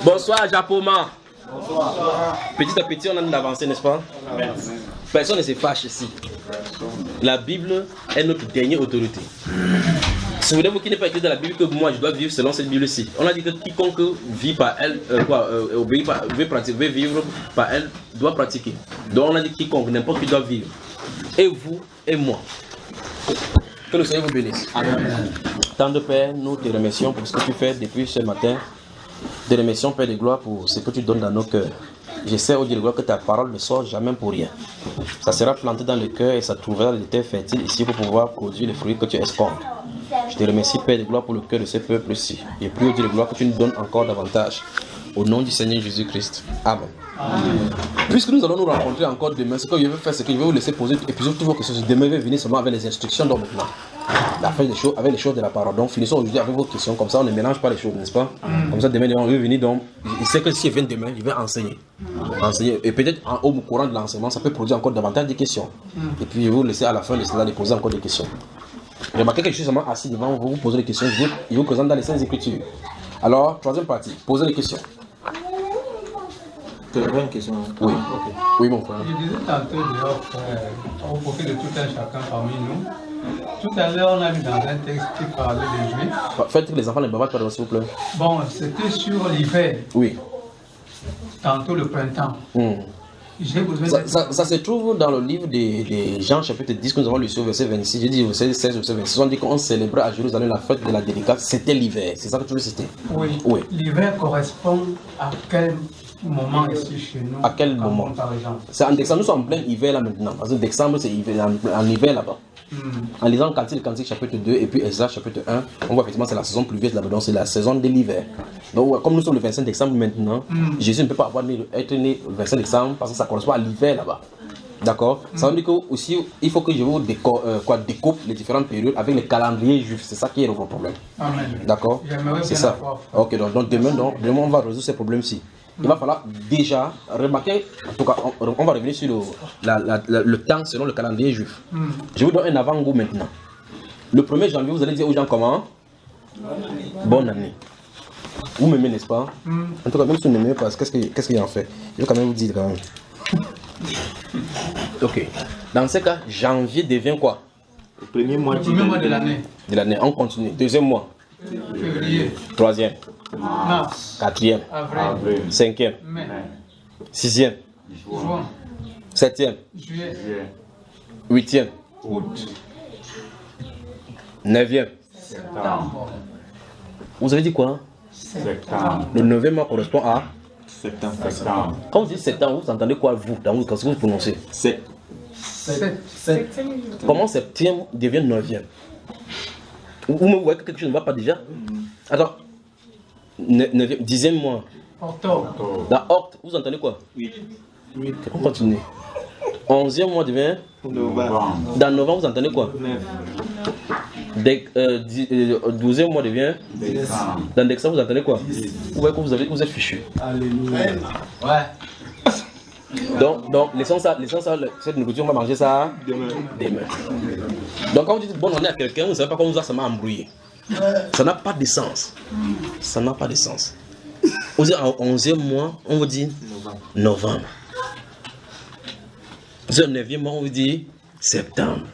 Bonsoir, Japoma. Bonsoir. Petit à petit, on a avancé, n'est-ce pas? Personne ne se fâche ici. La Bible est notre dernière autorité. Souvenez-vous qu'il n'est pas écrit dans la Bible que moi je dois vivre selon cette Bible-ci. On a dit que quiconque vit par elle, veut vivre par elle, doit pratiquer. Donc on a dit quiconque, n'importe qui doit vivre. Et vous et moi. Que le Seigneur vous bénisse. Amen. Tant de Père, nous te remercions pour ce que tu fais depuis ce matin. Te remercions, Père de gloire, pour ce que tu donnes dans nos cœurs. Je sais, oh Dieu de gloire, que ta parole ne sort jamais pour rien. Ça sera planté dans le cœur et ça trouvera des terres fertiles ici pour pouvoir produire les fruits que tu escomptes. Je te remercie, Père de gloire, pour le cœur de ce peuple-ci. Et prie, oh Dieu de gloire, que tu nous donnes encore davantage. Au nom du Seigneur Jésus-Christ. Amen. Amen. Puisque nous allons nous rencontrer encore demain, ce que je vais faire, c'est que je vais vous laisser poser et puis toutes vos questions. Demain, je vais venir seulement avec les instructions. Donc maintenant, la fin des choses, avec les choses de la parole. Donc finissons aujourd'hui avec vos questions. Comme ça, on ne mélange pas les choses, n'est-ce pas? Comme ça, demain, on va venir. Donc, il sait que si je viens demain, je vais enseigner. Et peut-être au courant de l'enseignement, ça peut produire encore davantage de questions. Et puis, je vais vous laisser à la fin de cela de poser encore des questions. Remarquez que je suis seulement assis devant vous, vous posez des questions. Je vous présente dans les Saintes Écritures. Alors, troisième partie, posez les questions. Tu as une question? Oui. Okay. Oui, mon frère. Je disais tantôt dehors, au profit de tout un chacun parmi nous. Tout à l'heure, on a vu dans un texte qui parlait des Juifs. Faites que les enfants ne bavardent pas, s'il vous plaît. Bon, c'était sur l'hiver. Oui. Tantôt le printemps. J'ai besoin ça se trouve dans le livre de Jean, chapitre 10, que nous avons lu sur verset 26. Je dis verset 16, verset 26. On dit qu'on célébrait à Jérusalem la fête de la dédicace. C'était l'hiver. C'est ça que tu veux citer? Oui. L'hiver correspond à quel moment ici chez nous? À quel moment? Par exemple. C'est en décembre, nous sommes en plein hiver là maintenant. Parce que décembre, c'est en hiver là-bas. En lisant Cantique chapitre 2 et puis Ezra chapitre 1, on voit effectivement c'est la saison pluvieuse là-bas, donc c'est la saison de l'hiver. Donc comme nous sommes le 25 décembre maintenant, Jésus ne peut pas être né le 25 décembre parce que ça correspond à l'hiver là-bas. D'accord? Ça veut dire que aussi il faut que je vous découpe les différentes périodes avec les calendriers juifs. C'est ça qui est votre problème. D'accord? C'est ça. Ok, donc demain on va résoudre ces problèmes-ci. Il va falloir déjà remarquer, en tout cas, on va revenir sur le temps selon le calendrier juif. Je vous donne un avant-goût maintenant. Le 1er janvier, vous allez dire aux gens comment? Bonne année. Vous m'aimez, n'est-ce pas? En tout cas, même si vous ne m'aimez pas, qu'est-ce qu'il en fait? Je vais quand même vous dire quand même. Ok. Dans ce cas, janvier devient quoi? Le premier mois de l'année. De l'année. On continue. Deuxième mois. Février. Troisième. Mars. Quatrième. Avril. Cinquième. Mai. Sixième. Juin. Septième. Juillet. Huitième. Août. Neuvième. Septembre. Vous avez dit quoi? Septembre. Le 9e mois correspond à Septembre. Quand vous dites septembre, vous entendez quoi vous quand vous prononcez? Sept. Comment septième devient 9e? Vous me voyez que quelque chose ne va pas déjà? Attends. 9e, 10e mois. Octobre. Dans octobre, vous entendez quoi? 8. On continue. 11e mois devient Novembre. Dans novembre, vous entendez quoi? 12e mois devient Décembre. Dans décembre, vous entendez quoi? Vous voyez que vous êtes fichu. Alléluia. Ouais. Donc, laissons ça, cette nourriture, on va manger ça demain. Donc, quand vous dites bonne année à quelqu'un, vous ne savez pas comment vous ça m'a embrouillé. Ça n'a pas de sens. Ça n'a pas de sens. Vous dites en 11e mois, on vous dit novembre. Vous dites en 9e mois, on vous dit septembre.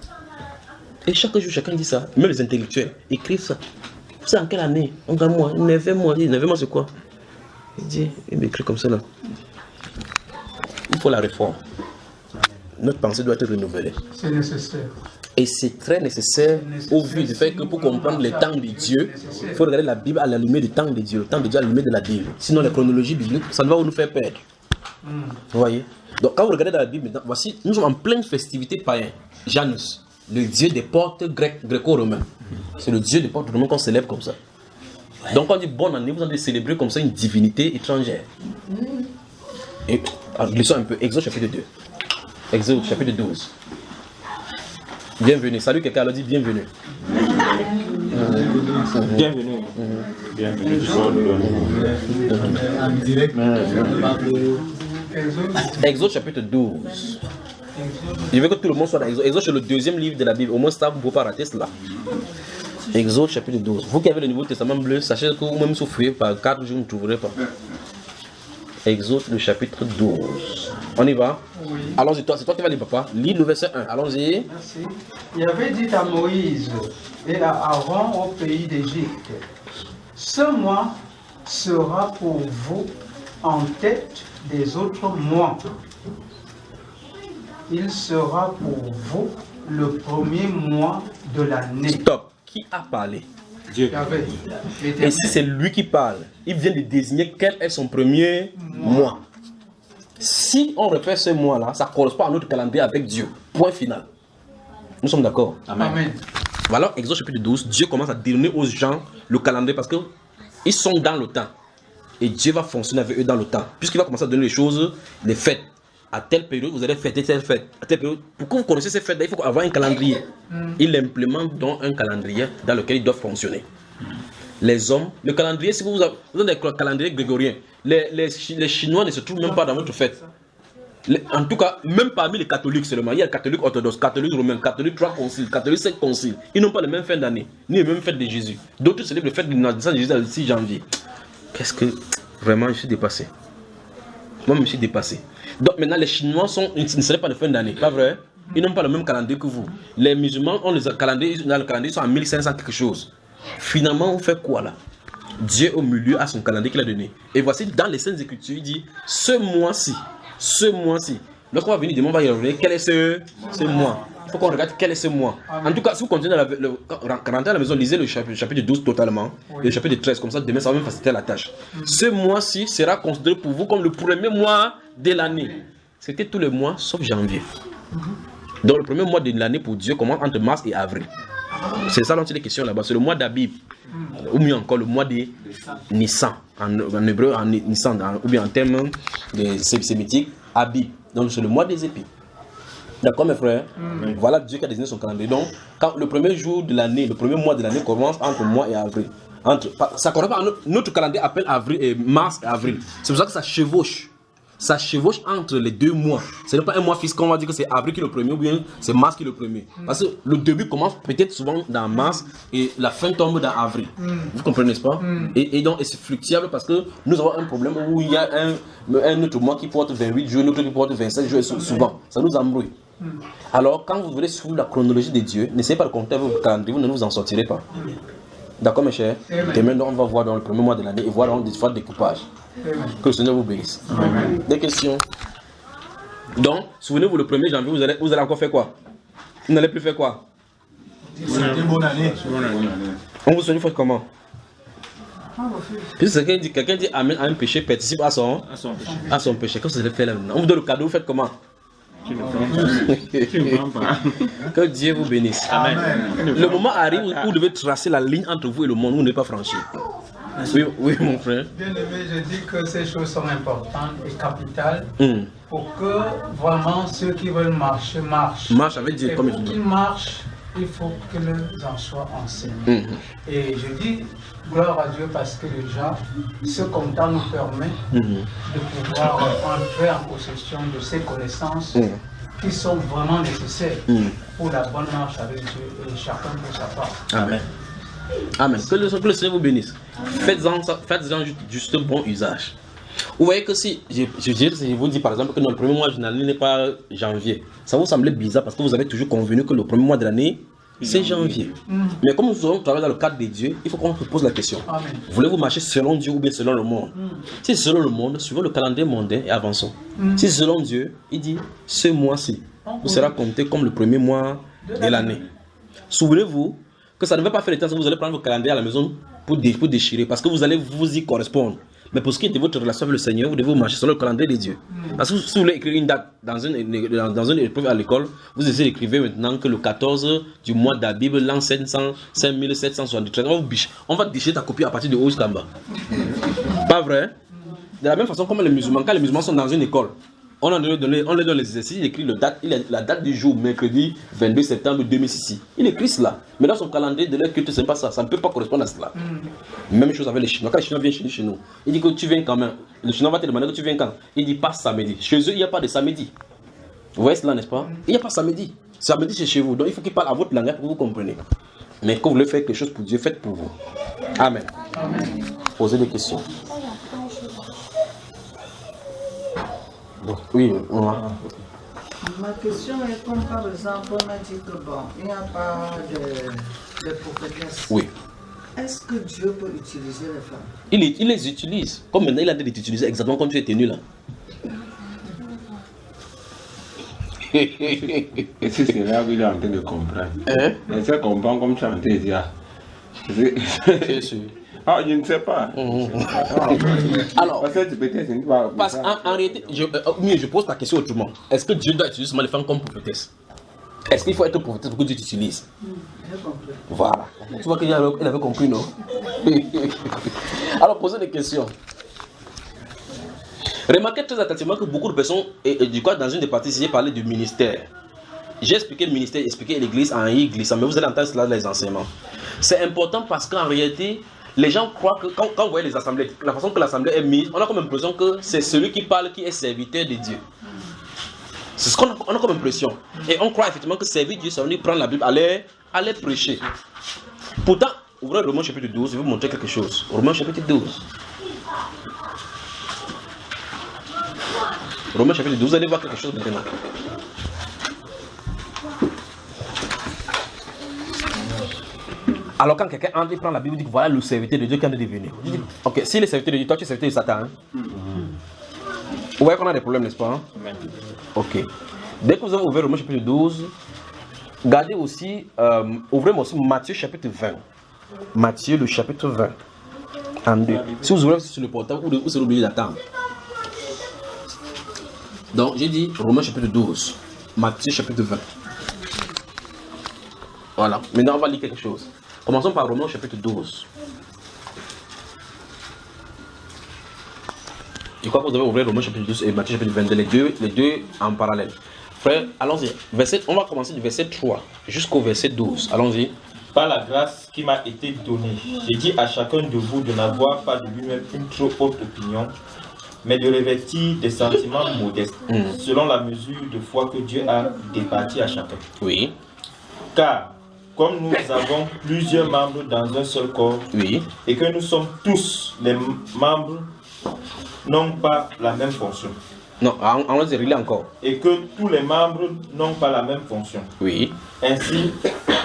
Et chaque jour, chacun dit ça. Même les intellectuels écrivent ça. Vous savez en quelle année? On gagne moi, 9e mois. 9e mois, c'est quoi? Il m'écrit comme ça là. Il faut la réforme. Notre pensée doit être renouvelée. C'est nécessaire. Et c'est très nécessaire au vu du fait que pour comprendre les temps de Dieu, il faut regarder la Bible à la lumière du temps de Dieu, le temps de Dieu à la lumière de la Bible. Sinon, la chronologie biblique, ça ne va nous faire perdre. Vous voyez? Donc, quand vous regardez dans la Bible, maintenant, voici, nous sommes en pleine festivité païenne. Janus, le dieu des portes gréco-romains. C'est le dieu des portes romains qu'on célèbre comme ça. Donc, quand on dit bonne année, vous allez célébrer comme ça une divinité étrangère. Et lisons un peu, Exode chapitre 2. Exode chapitre 12. Bienvenue, salut quelqu'un, alors dit bienvenue. Bienvenue. Bienvenue. Exode chapitre 12. Je veux que tout le monde soit dans Exode. Exode, c'est le deuxième livre de la Bible. Au moins, ça, vous ne pouvez pas rater cela. Exode chapitre 12. Vous qui avez le Nouveau Testament bleu, sachez que vous-même souffrez par 4 jours, vous ne trouverez pas. Exode le chapitre 12. On y va? Oui. Allons-y, c'est toi qui vas lire, papa. Lis le verset 1. Allons-y. Merci. Il avait dit à Moïse et à Aaron au pays d'Égypte, ce mois sera pour vous en tête des autres mois. Il sera pour vous le premier mois de l'année. Stop. Qui a parlé? Dieu. Yahvé, Et l'Éternel. si c'est lui qui parle, il vient de désigner quel est son premier mois. Si on repère ce mois-là, ça correspond à notre calendrier avec Dieu. Point final. Nous sommes d'accord? Amen. Voilà, Exode chapitre 12, Dieu commence à donner aux gens le calendrier parce qu'ils sont dans le temps. Et Dieu va fonctionner avec eux dans le temps. Puisqu'il va commencer à donner les choses, les fêtes. À telle période, vous allez fêter telle fête. À telle période, pour que vous connaissiez ces fêtes-là, il faut avoir un calendrier. Il implémente donc un calendrier dans lequel ils doivent fonctionner. Les hommes, le calendrier, si vous avez des calendriers grégoriens, les Chinois ne se trouvent même pas dans votre fête. En tout cas, même parmi les catholiques seulement, il y a catholiques orthodoxes, catholiques romains, catholiques 3 conciles, catholiques 5 conciles. Ils n'ont pas les mêmes fêtes d'année, ni les mêmes fêtes de Jésus. D'autres célèbrent les fêtes de naissance de Jésus le 6 janvier. Qu'est-ce que... Vraiment, je suis dépassé. Moi, je me suis dépassé. Donc maintenant, les Chinois ils ne célèbrent pas les fins d'année, pas vrai? Ils n'ont pas le même calendrier que vous. Les musulmans ont les calendriers, dans le calendrier, ils sont à 1500 quelque chose. Finalement, on fait quoi là? Dieu au milieu a son calendrier qu'il a donné. Et voici, dans les Saintes Écritures, il dit, ce mois-ci, lorsqu'on va venir demain, on va y revenir, quel est ce mois? Il faut qu'on regarde quel est ce mois. En tout cas, si vous continuez rentrer à la maison, lisez le chapitre 12 totalement, et le chapitre 13, comme ça, demain, ça va même faciliter la tâche. Ce mois-ci sera considéré pour vous comme le premier mois de l'année. C'était tous les mois, sauf janvier. Donc, le premier mois de l'année pour Dieu commence entre mars et avril. C'est ça dont il est question là-bas. C'est le mois d'Abib. Ou mieux encore, le mois de Nissan. En hébreu, en Nissan, ou bien en termes sémitiques, Abib. Donc, c'est le mois des épis. D'accord, mes frères? Voilà Dieu qui a désigné son calendrier. Donc, quand le premier jour de l'année, le premier mois de l'année commence entre mois et avril. Ça correspond à notre calendrier appelle avril et mars et avril. C'est pour ça que ça chevauche. Ça chevauche entre les deux mois. Ce n'est pas un mois fixe qu'on va dire que c'est avril qui est le premier ou bien c'est mars qui est le premier. Parce que le début commence peut-être souvent dans mars et la fin tombe dans avril. Vous comprenez, n'est-ce pas? Et donc c'est fluctuable parce que nous avons un problème où il y a un autre mois qui porte 28 jours, un autre qui porte 27 jours souvent. Ça nous embrouille. Alors quand vous voulez suivre la chronologie de Dieu, n'essayez pas de compter avec votre calendrier, vous ne vous en sortirez pas. D'accord mes chers? Et maintenant on va voir dans le premier mois de l'année et voir dans des fois de découpage. Que le Seigneur vous bénisse. Des questions? Donc, souvenez-vous, le 1er janvier, vous allez encore faire quoi? Vous n'allez plus faire quoi? Bonne année. On vous souhaite comment? Puis quelqu'un dit Amen à un péché, participe à son péché. Qu'est-ce que vous allez faire là maintenant? On vous donne le cadeau, vous faites comment? Que Dieu vous bénisse. Amen. Le moment arrive où vous devez tracer la ligne entre vous et le monde, vous n'êtes pas franchi. Oui, mon frère. Bien aimé, je dis que ces choses sont importantes et capitales pour que vraiment ceux qui veulent marcher marchent. Marche avec Dieu comme il faut faut. qu'ils marchent, il faut que les en soient enseignés. Et je dis gloire à Dieu parce que déjà, ce comptant nous permet de pouvoir entrer en possession de ces connaissances qui sont vraiment nécessaires pour la bonne marche avec Dieu et chacun pour sa part. Amen. Amen. Que le Seigneur vous bénisse. Faites-en juste bon usage. Vous voyez que si je vous dis par exemple que notre premier mois de l'année n'est pas janvier, ça vous semble bizarre parce que vous avez toujours convenu que le premier mois de l'année c'est janvier. Mais comme nous allons travailler dans le cadre de Dieu, il faut qu'on se pose la question. Voulez-vous marcher selon Dieu ou bien selon le monde? Si c'est selon le monde, suivons le calendrier mondain et avançons. Si c'est selon Dieu, il dit ce mois-ci vous sera compté comme le premier mois de l'année. Souvenez-vous que ça ne va pas faire le temps que vous allez prendre vos calendriers à la maison pour déchirer parce que vous allez vous y correspondre. Mais pour ce qui est de votre relation avec le Seigneur, vous devez marcher selon le calendrier de Dieu. Parce que si vous voulez écrire une date dans une épreuve à l'école, vous essayez d'écrire maintenant que le 14 du mois d'Abib, l'an 5773. On va déchirer ta copie à partir de haut jusqu'en bas. Pas vrai? De la même façon comme les musulmans, quand les musulmans sont dans une école, on leur donne les exercices, il écrit la date du jour, mercredi 22 septembre 2006. Il écrit cela. Mais dans son calendrier de leur culte, ce n'est pas ça. Ça ne peut pas correspondre à cela. Même chose avec les Chinois. Quand les Chinois viennent chez nous, il dit que tu viens quand même. Le Chinois va te demander que tu viens quand. Il dit pas samedi. Chez eux, il n'y a pas de samedi. Vous voyez cela, n'est-ce pas? Il n'y a pas samedi. Samedi, c'est chez vous. Donc il faut qu'il parle à votre langage pour que vous compreniez. Mais quand vous voulez faire quelque chose pour Dieu, faites pour vous. Amen. Amen. Posez des questions. Bon, oui, on va. Ma question est comme par exemple, on a dit que bon, il n'y a pas de prophétesse. Oui. Est-ce que Dieu peut utiliser les femmes? Il les utilise. Comme maintenant, il a dit de t'utiliser exactement comme tu es tenu là. Et c'est là qu'il est en train de comprendre. Hein? Et ça comprend comme tu as dit. Bien sûr. Ah, je ne sais pas. Alors, Parce que peut-être, c'est pas. parce qu'en réalité, je pose la question autrement. Est-ce que Dieu doit utiliser seulement les femmes comme prophétesse? Est-ce qu'il faut être prophétesse pour que Dieu t'utilise? J'ai compris. Voilà. Tu vois qu'il avait compris, non? Alors, posez des questions. Remarquez très attentivement que beaucoup de personnes, et du coup, dans une des parties, j'ai parlé du ministère. J'ai expliqué le ministère, expliqué l'église en glissant, mais vous allez entendre cela dans les enseignements. C'est important parce qu'en réalité, les gens croient que quand vous voyez les assemblées, la façon que l'assemblée est mise, on a comme l'impression que c'est celui qui parle qui est serviteur de Dieu. C'est ce qu'on a comme impression. Et on croit effectivement que servir Dieu, ça veut dire prendre la Bible, aller prêcher. Pourtant, ouvrez Romains chapitre 12, je vais vous montrer quelque chose. Romains chapitre 12. Romains chapitre 12, vous allez voir quelque chose maintenant. Alors quand quelqu'un entre, il prend la Bible, il dit que voilà le serviteur de Dieu qui vient de devenir. Ok, si le serviteur de Dieu, toi tu es serviteur de Satan. Hein? Vous voyez qu'on a des problèmes, n'est-ce pas? Hein? Ok. Dès que vous avez ouvert Romains chapitre 12, gardez aussi, ouvrez aussi Matthieu chapitre 20. Matthieu le chapitre 20. En 2. Si vous ouvrez sur le portable, vous serez obligé d'attendre. Donc j'ai dit Romains chapitre 12. Matthieu chapitre 20. Voilà. Maintenant on va lire quelque chose. Commençons par Romains chapitre 12. Je crois que vous avez ouvert Romains chapitre 12 et Matthieu chapitre 22, les deux en parallèle. Frère, allons-y. On va commencer du verset 3 jusqu'au verset 12. Allons-y. Par la grâce qui m'a été donnée, j'ai dit à chacun de vous de n'avoir pas de lui-même une trop haute opinion, mais de revêtir des sentiments modestes, selon la mesure de foi que Dieu a départie à chacun. Oui. Car, comme nous avons plusieurs membres dans un seul corps, Oui. et que nous sommes tous les membres, n'ont pas la même fonction. Non, on va dire encore. Et que tous les membres n'ont pas la même fonction. Oui. Ainsi,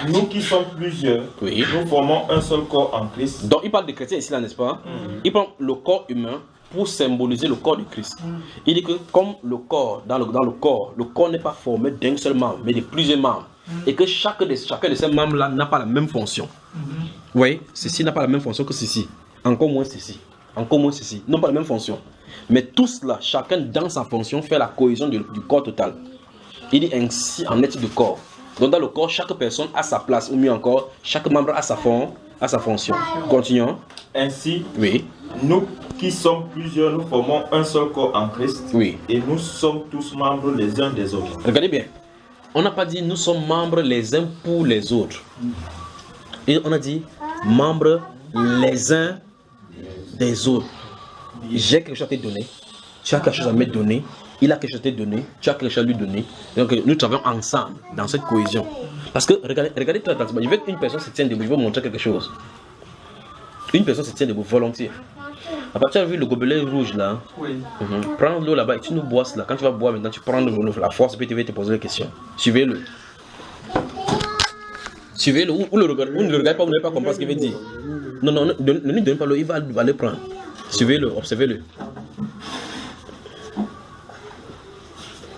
nous qui sommes plusieurs, Oui. nous formons un seul corps en Christ. Donc il parle des chrétiens ici là, n'est-ce pas? Il prend le corps humain pour symboliser le corps de Christ. Il dit que comme le corps, dans le corps n'est pas formé d'un seul membre, mais de plusieurs membres. Et que chacun de ces membres-là n'a pas la même fonction. Vous voyez, ceci n'a pas la même fonction que ceci. Encore moins ceci. Encore moins ceci. N'ont pas la même fonction. Mais tous là, chacun dans sa fonction fait la cohésion du corps total. Il dit ainsi en est du corps. Donc dans le corps, chaque personne a sa place, ou mieux encore, chaque membre a sa fonction. Continuons. Ainsi, Oui. nous qui sommes plusieurs, nous formons un seul corps en Christ. Oui. Et nous sommes tous membres les uns des autres. Regardez bien. On n'a pas dit nous sommes membres les uns pour les autres. Et on a dit membres les uns des autres. J'ai quelque chose à te donner. Tu as quelque chose à me donner. Il a quelque chose à te donner. Tu as quelque chose à lui donner. Donc nous travaillons ensemble dans cette cohésion. Parce que regardez très attentivement. Je veux qu'une personne se tienne debout. Je vais vous montrer quelque chose. Une personne se tient debout volontiers. Après, tu as vu le gobelet rouge là? Oui. Prends l'eau là-bas et tu nous bois là. Quand tu vas boire maintenant, tu prends la force et puis tu vas te poser des questions. Suivez-le. Suivez-le. Ou ne le regardez pas, vous n'allez pas comprendre ce qu'il veut dire. Non, ne lui donnez pas l'eau, il va le prendre. Suivez-le, observez-le.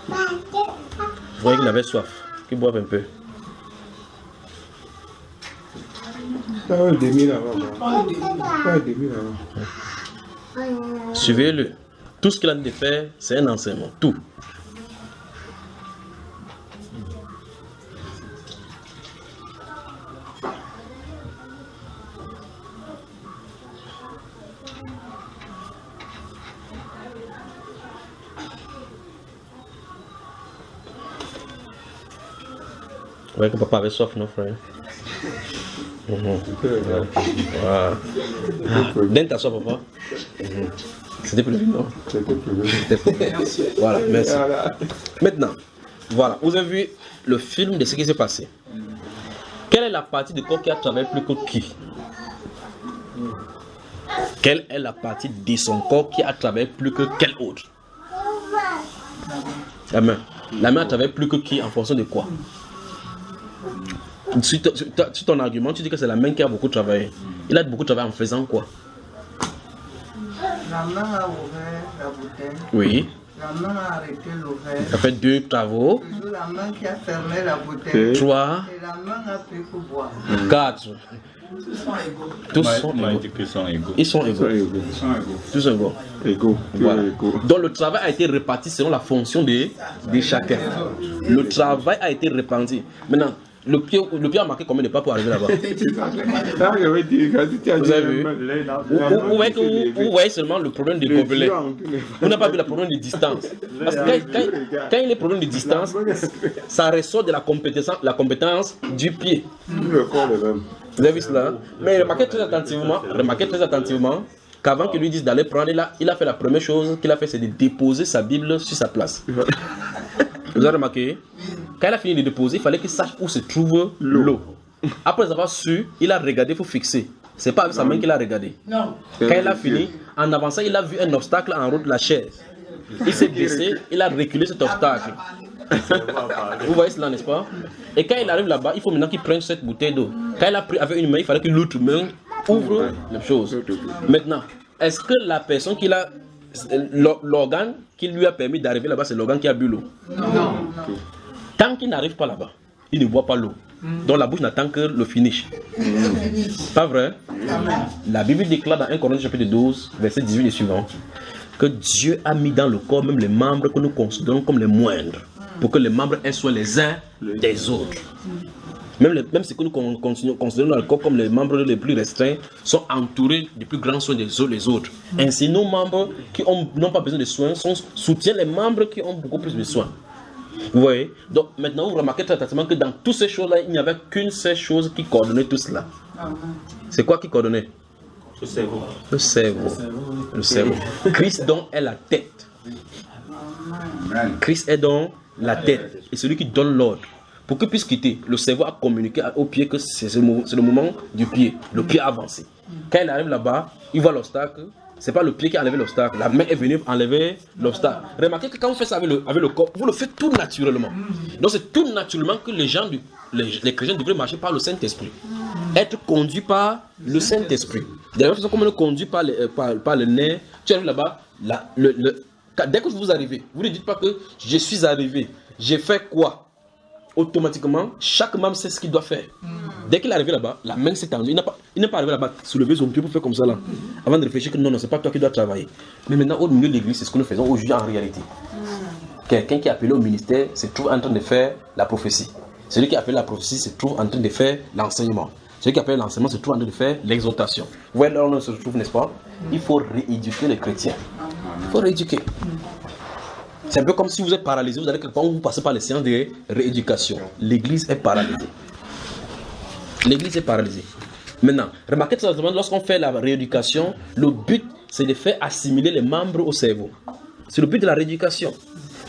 Vous voyez qu'il avait soif, qu'il boive un peu. Suivez-le. Tout ce qu'il a de faire, c'est un enseignement. Tout. Vous voyez que papa avait soif, non, frère? Voilà. Donne ta soif, papa. C'était plus vite, non? C'était plus vite. Voilà, merci. Maintenant, voilà, vous avez vu le film de ce qui s'est passé. Quelle est la partie du corps qui a travaillé plus que qui? Quelle est la partie de son corps qui a travaillé plus que quelle autre? La main. La main a travaillé plus que qui en fonction de quoi? Sur ton argument, tu dis que c'est la main qui a beaucoup travaillé. Il a beaucoup travaillé en faisant quoi? La main a ouvert la bouteille. Oui. La main a arrêté l'ouvert. Ça fait 2 travaux. Toujours la main qui a fermé la bouteille. 3. Et la main a pris pour boire. 4. Tous sont m'a égaux. dit qu'ils sont égaux. Ils sont égaux. Tous sont égaux. Égaux. Voilà. Égaux. Donc le travail a été réparti selon la fonction de chacun. Le travail a été réparti. Maintenant, le pied a marqué combien de pas pour arriver là-bas? Là, je vais dire, quand tu as Vous dit avez vu? Vous voyez seulement le problème de gobelet. Vous n'avez pas vu le problème de distance. Parce que quand il y a problème de distance, ça ressort de la compétence du pied. Le corps est même. Vous avez vu cela? Mais remarquez très attentivement qu'avant qu'il lui dise d'aller prendre, il a fait la première chose qu'il a fait, c'est de déposer sa Bible sur sa place. Vous avez remarqué? Quand il a fini de déposer, il fallait qu'il sache où se trouve l'eau. Après avoir su, il a regardé pour fixer. C'est pas avec sa main qu'il a regardé. Non. Quand il a fini, en avançant, il a vu un obstacle en route de la chaise. Il s'est baissé, il a reculé cet obstacle. Vous voyez cela, n'est-ce pas? Et quand il arrive là-bas, il faut maintenant qu'il prenne cette bouteille d'eau. Quand il a pris avec une main, il fallait que l'autre main ouvre la chose. Maintenant, est-ce que la personne qui a... L'organe qui lui a permis d'arriver là-bas, c'est l'organe qui a bu l'eau? Non. Tant qu'il n'arrive pas là-bas, il ne boit pas l'eau. Donc la bouche n'attend que le finish. Pas vrai? La Bible déclare dans 1 Corinthiens chapitre 12, verset 18 et suivant, que Dieu a mis dans le corps même les membres que nous considérons comme les moindres, pour que les membres soient les uns des autres. Même ce que nous considérons dans le corps comme les membres les plus restreints sont entourés de plus grands soins des autres les autres. Ainsi, nos membres qui n'ont pas besoin de soins soutiennent les membres qui ont beaucoup plus de soins. Vous voyez? Donc maintenant, vous remarquez très attentivement que dans toutes ces choses-là, il n'y avait qu'une seule chose qui coordonnait tout cela. C'est quoi qui coordonnait? Le cerveau. Le cerveau. Le cerveau. Christ donc est la tête. Christ est donc la tête. Et celui qui donne l'ordre. Pour qu'il puisse quitter, le cerveau a communiqué au pied que c'est le moment du pied. Le pied a avancé. Quand il arrive là-bas, il voit l'obstacle. C'est pas le pied qui a enlevé l'obstacle. La main est venue enlever l'obstacle. Remarquez que quand vous faites ça avec le corps, vous le faites tout naturellement. Donc c'est tout naturellement que les chrétiens devraient marcher par le Saint-Esprit. Être conduit par le Saint-Esprit. De la même façon comme on est conduit par le nez, tu arrives là-bas, dès que vous arrivez, vous ne dites pas que je suis arrivé, j'ai fait quoi? Automatiquement, chaque membre sait ce qu'il doit faire. Dès qu'il est arrivé là-bas, la main s'est tendue. Il n'est pas arrivé là-bas, soulever son pied pour faire comme ça là. Avant de réfléchir que non, c'est pas toi qui dois travailler. Mais maintenant, au milieu de l'église, c'est ce que nous faisons aujourd'hui en réalité. Quelqu'un qui est appelé au ministère se trouve en train de faire la prophétie. Celui qui est appelé la prophétie se trouve en train de faire l'enseignement. Celui qui appelle l'enseignement se trouve en train de faire l'exhortation. Vous voyez là où on se retrouve, n'est-ce pas? Il faut rééduquer les chrétiens. Il faut rééduquer. C'est un peu comme si vous êtes paralysé, vous allez quelque part où vous passez par les séances de rééducation. L'église est paralysée. L'église est paralysée. Maintenant, remarquez tout simplement, lorsqu'on fait la rééducation, le but c'est de faire assimiler les membres au cerveau. C'est le but de la rééducation.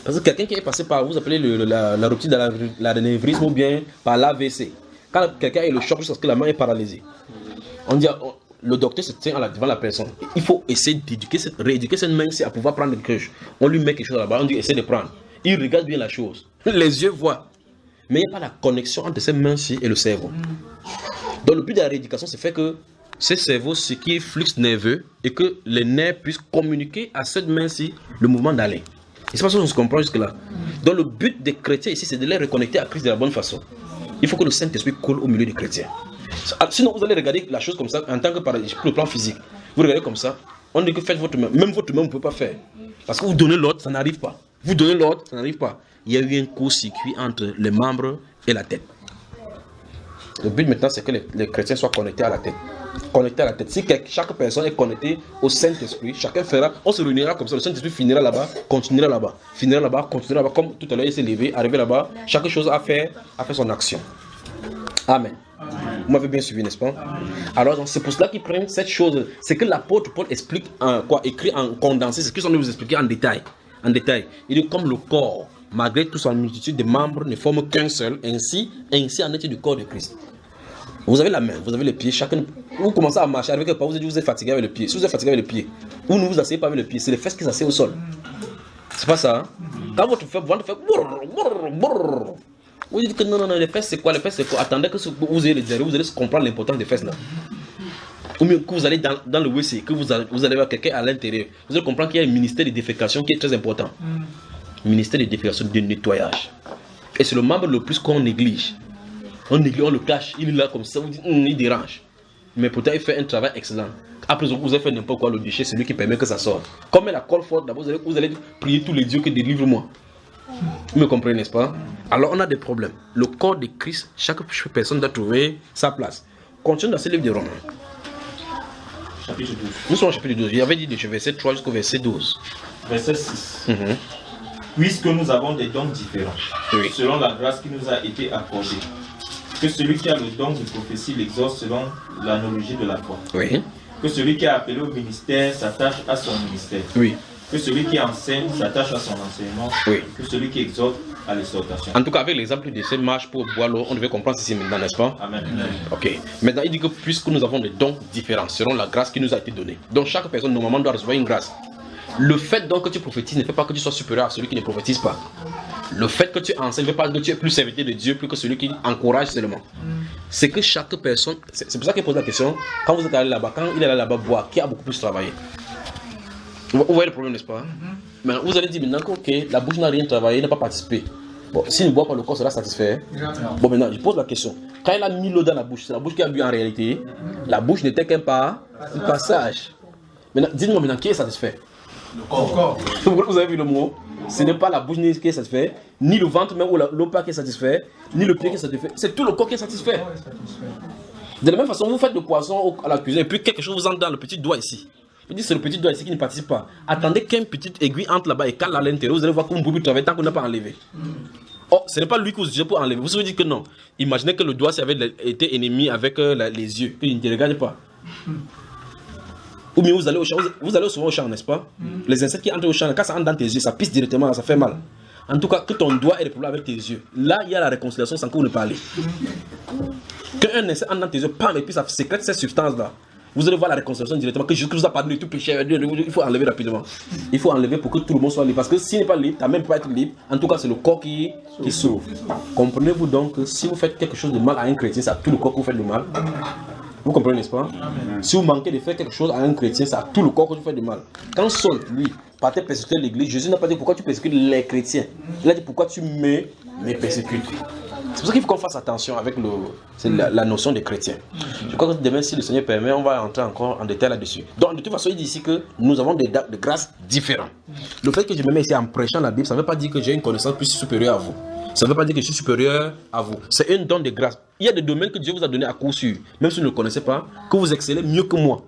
Parce que quelqu'un qui est passé par, vous appelez la rupture de l'anévrisme ou bien par l'AVC. Quand quelqu'un est le choc jusqu'à ce que la main est paralysée, on dit, le docteur se tient devant la personne. Il faut essayer rééduquer cette main-ci à pouvoir prendre quelque chose. On lui met quelque chose là-bas, on dit essaie de prendre. Il regarde bien la chose. Les yeux voient. Mais il n'y a pas la connexion entre cette main-ci et le cerveau. Donc le but de la rééducation, c'est fait que ce cerveau, ce qui est flux nerveux, et que les nerfs puissent communiquer à cette main-ci le mouvement d'aller. Et c'est pas ça qu'on se comprend jusque-là. Donc le but des chrétiens ici, c'est de les reconnecter à Christ de la bonne façon. Il faut que le Saint-Esprit coule au milieu des chrétiens. Sinon, vous allez regarder la chose comme ça en tant que pour le plan physique. Vous regardez comme ça, on dit que faites votre main. Même votre main, vous ne pouvez pas faire. Parce que vous donnez l'ordre, ça n'arrive pas. Vous donnez l'ordre, ça n'arrive pas. Il y a eu un court-circuit entre les membres et la tête. Le but maintenant, c'est que les chrétiens soient connectés à la tête. Connectés à la tête. Si chaque personne est connectée au Saint-Esprit, chacun fera, on se réunira comme ça. Le Saint-Esprit finira là-bas, continuera là-bas, finira là-bas, continuera là-bas. Comme tout à l'heure, il s'est levé, arrivé là-bas. Chaque chose a fait son action. Amen. Vous m'avez bien suivi, n'est-ce pas? Alors, c'est pour cela qu'ils prennent cette chose. C'est que l'apôtre Paul explique écrit en condensé. C'est ce qu'ils ont vous expliquer en détail. Il dit comme le corps, malgré toute sa multitude de membres, ne forme qu'un seul. Ainsi en est-il du corps de Christ. Vous avez la main, vous avez les pieds, chacun. Vous commencez à marcher avec le pas, vous êtes fatigué avec le pied. Si vous êtes fatigué avec le pied, vous ne vous asseyez pas avec le pied, c'est les fesses qui s'asseyent au sol. C'est pas ça. Hein? Quand votre fesse, vous dites que non, les fesses c'est quoi? Les fesses c'est quoi? Attendez que vous ayez les derrière, vous allez comprendre l'importance des fesses là. Ou mieux que vous allez dans le WC, que vous allez voir quelqu'un à l'intérieur, vous allez comprendre qu'il y a un ministère de défécation qui est très important. Ministère de défécation, de nettoyage. Et c'est le membre le plus qu'on néglige. On le cache, il est là comme ça, vous dites, il dérange. Mais pourtant, il fait un travail excellent. Après, vous avez fait n'importe quoi, le déchet, c'est lui qui permet que ça sorte. Comme la colle forte, d'abord, vous allez prier tous les dieux que délivre-moi. Vous me comprenez, n'est-ce pas? Alors, on a des problèmes. Le corps de Christ, chaque personne doit trouver sa place. Continuons dans ce livre de Romains. Chapitre 12. Nous sommes au chapitre 12. Il avait dit de verset 3 jusqu'au verset 12. Verset 6. Puisque nous avons des dons différents, Oui. selon la grâce qui nous a été accordée. Que celui qui a le don de prophétie l'exorce selon l'analogie de la foi. Oui. Que celui qui est appelé au ministère s'attache à son ministère. Oui. Que celui qui enseigne s'attache à son enseignement. Oui. Que celui qui exhorte à l'exhortation. En tout cas, avec l'exemple de ces marches pour boire l'eau, on devait comprendre ceci maintenant, n'est-ce pas? Amen. Ok. Maintenant, il dit que puisque nous avons des dons différents, selon la grâce qui nous a été donnée. Donc, chaque personne, normalement, doit recevoir une grâce. Le fait donc que tu prophétises ne fait pas que tu sois supérieur à celui qui ne prophétise pas. Le fait que tu enseignes ne fait pas que tu es plus serviteur de Dieu plus que celui qui encourage seulement. C'est que chaque personne, c'est pour ça qu'il pose la question, quand vous êtes allé là-bas, quand il est allé là-bas boire, qui a beaucoup plus travaillé? Vous voyez le problème, n'est-ce pas? Maintenant, vous allez dire maintenant que okay, la bouche n'a rien travaillé, n'a pas participé. Bon, s'il ne boit pas, le corps sera satisfait. Bon, maintenant, je pose la question. Quand il a mis l'eau dans la bouche, c'est la bouche qui a bu en réalité. La bouche n'était qu'un passage. Maintenant, dites-moi maintenant, qui est satisfait? Le corps. Vous avez vu le mot? Ce n'est pas la bouche qui est satisfait, ni le ventre même ou l'eau qui est satisfait, ni le pied qui est satisfait. C'est tout le corps qui est satisfait. De la même façon, vous faites le poisson à la cuisine et puis quelque chose vous entre dans le petit doigt ici. Vous dites c'est le petit doigt ici qui ne participe pas. Attendez qu'une petite aiguille entre là-bas et cale à l'intérieur. Vous allez voir comment vous pouvez travailler tant qu'on n'a pas enlevé. Oh, ce n'est pas lui que vous jugez pour enlever. Vous vous dites que non. Imaginez que le doigt avait été ennemi avec les yeux. Il ne regarde pas. Ou bien vous allez au champ, vous allez souvent au champ, n'est-ce pas? Les insectes qui entrent au champ, quand ça entre dans tes yeux, ça pisse directement, ça fait mal. En tout cas, que ton doigt ait des problèmes avec tes yeux. Là, il y a la réconciliation sans que vous ne parlez. Qu'un insecte entre dans tes yeux, pam, et puis ça sécrète cette substance-là. Vous allez voir la réconciliation directement, que Jésus vous a pardonné tout péché. Il faut enlever rapidement. Il faut enlever pour que tout le monde soit libre. Parce que s'il n'est pas libre, tu n'as même pas être libre. En tout cas, c'est le corps qui souffre. Comprenez-vous donc que si vous faites quelque chose de mal à un chrétien, c'est à tout le corps que vous faites de mal. Vous comprenez, n'est-ce pas? Amen. Si vous manquez de faire quelque chose à un chrétien, c'est à tout le corps que tu fais de mal. Quand Saul, lui, partait persécuter l'église, Jésus n'a pas dit pourquoi tu persécutes les chrétiens. Il a dit pourquoi tu me persécutes. C'est pour ça qu'il faut qu'on fasse attention avec la notion des chrétiens. Je crois que demain, si le Seigneur permet, on va entrer encore en détail là-dessus. Donc, de toute façon, il dit ici que nous avons des grâces différentes. Le fait que je me mets ici en prêchant la Bible, ça ne veut pas dire que j'ai une connaissance plus supérieure à vous. Ça ne veut pas dire que je suis supérieur à vous. C'est un don de grâce. Il y a des domaines que Dieu vous a donné à coup sûr, même si vous ne le connaissez pas, que vous excellez mieux que moi.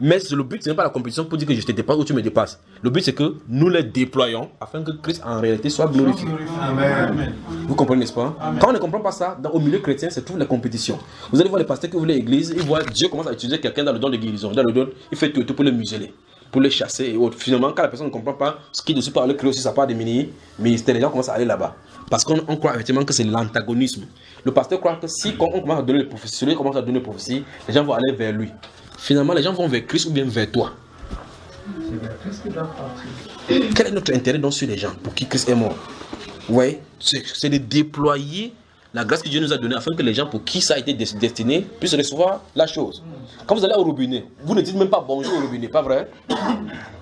Mais le but, ce n'est pas la compétition pour dire que je te dépasse ou tu me dépasses. Le but, c'est que nous les déployons afin que Christ en réalité soit glorifié. Amen. Vous comprenez, n'est-ce pas? Amen. Quand on ne comprend pas ça, au milieu chrétien, c'est toute la compétition. Vous allez voir les pasteurs qui ouvrent l'église, ils voient Dieu commence à utiliser quelqu'un dans le don de guérison. Dans le don, il fait tout pour le museler, pour les chasser et autres. Finalement, quand la personne ne comprend pas ce qui dessus par le créer aussi sa part des ministères, les gens commencent à aller là-bas. Parce qu'on croit effectivement que c'est l'antagonisme. Le pasteur croit que si on commence à donner les prophéties, celui qui commence à donner les prophéties, les gens vont aller vers lui. Finalement, les gens vont vers Christ ou bien vers toi. C'est vers Christ qui doit partir. Quel est notre intérêt donc sur les gens pour qui Christ est mort? Oui, c'est de déployer la grâce que Dieu nous a donnée afin que les gens pour qui ça a été destiné puissent recevoir la chose. Quand vous allez au robinet, vous ne dites même pas bonjour au robinet, pas vrai?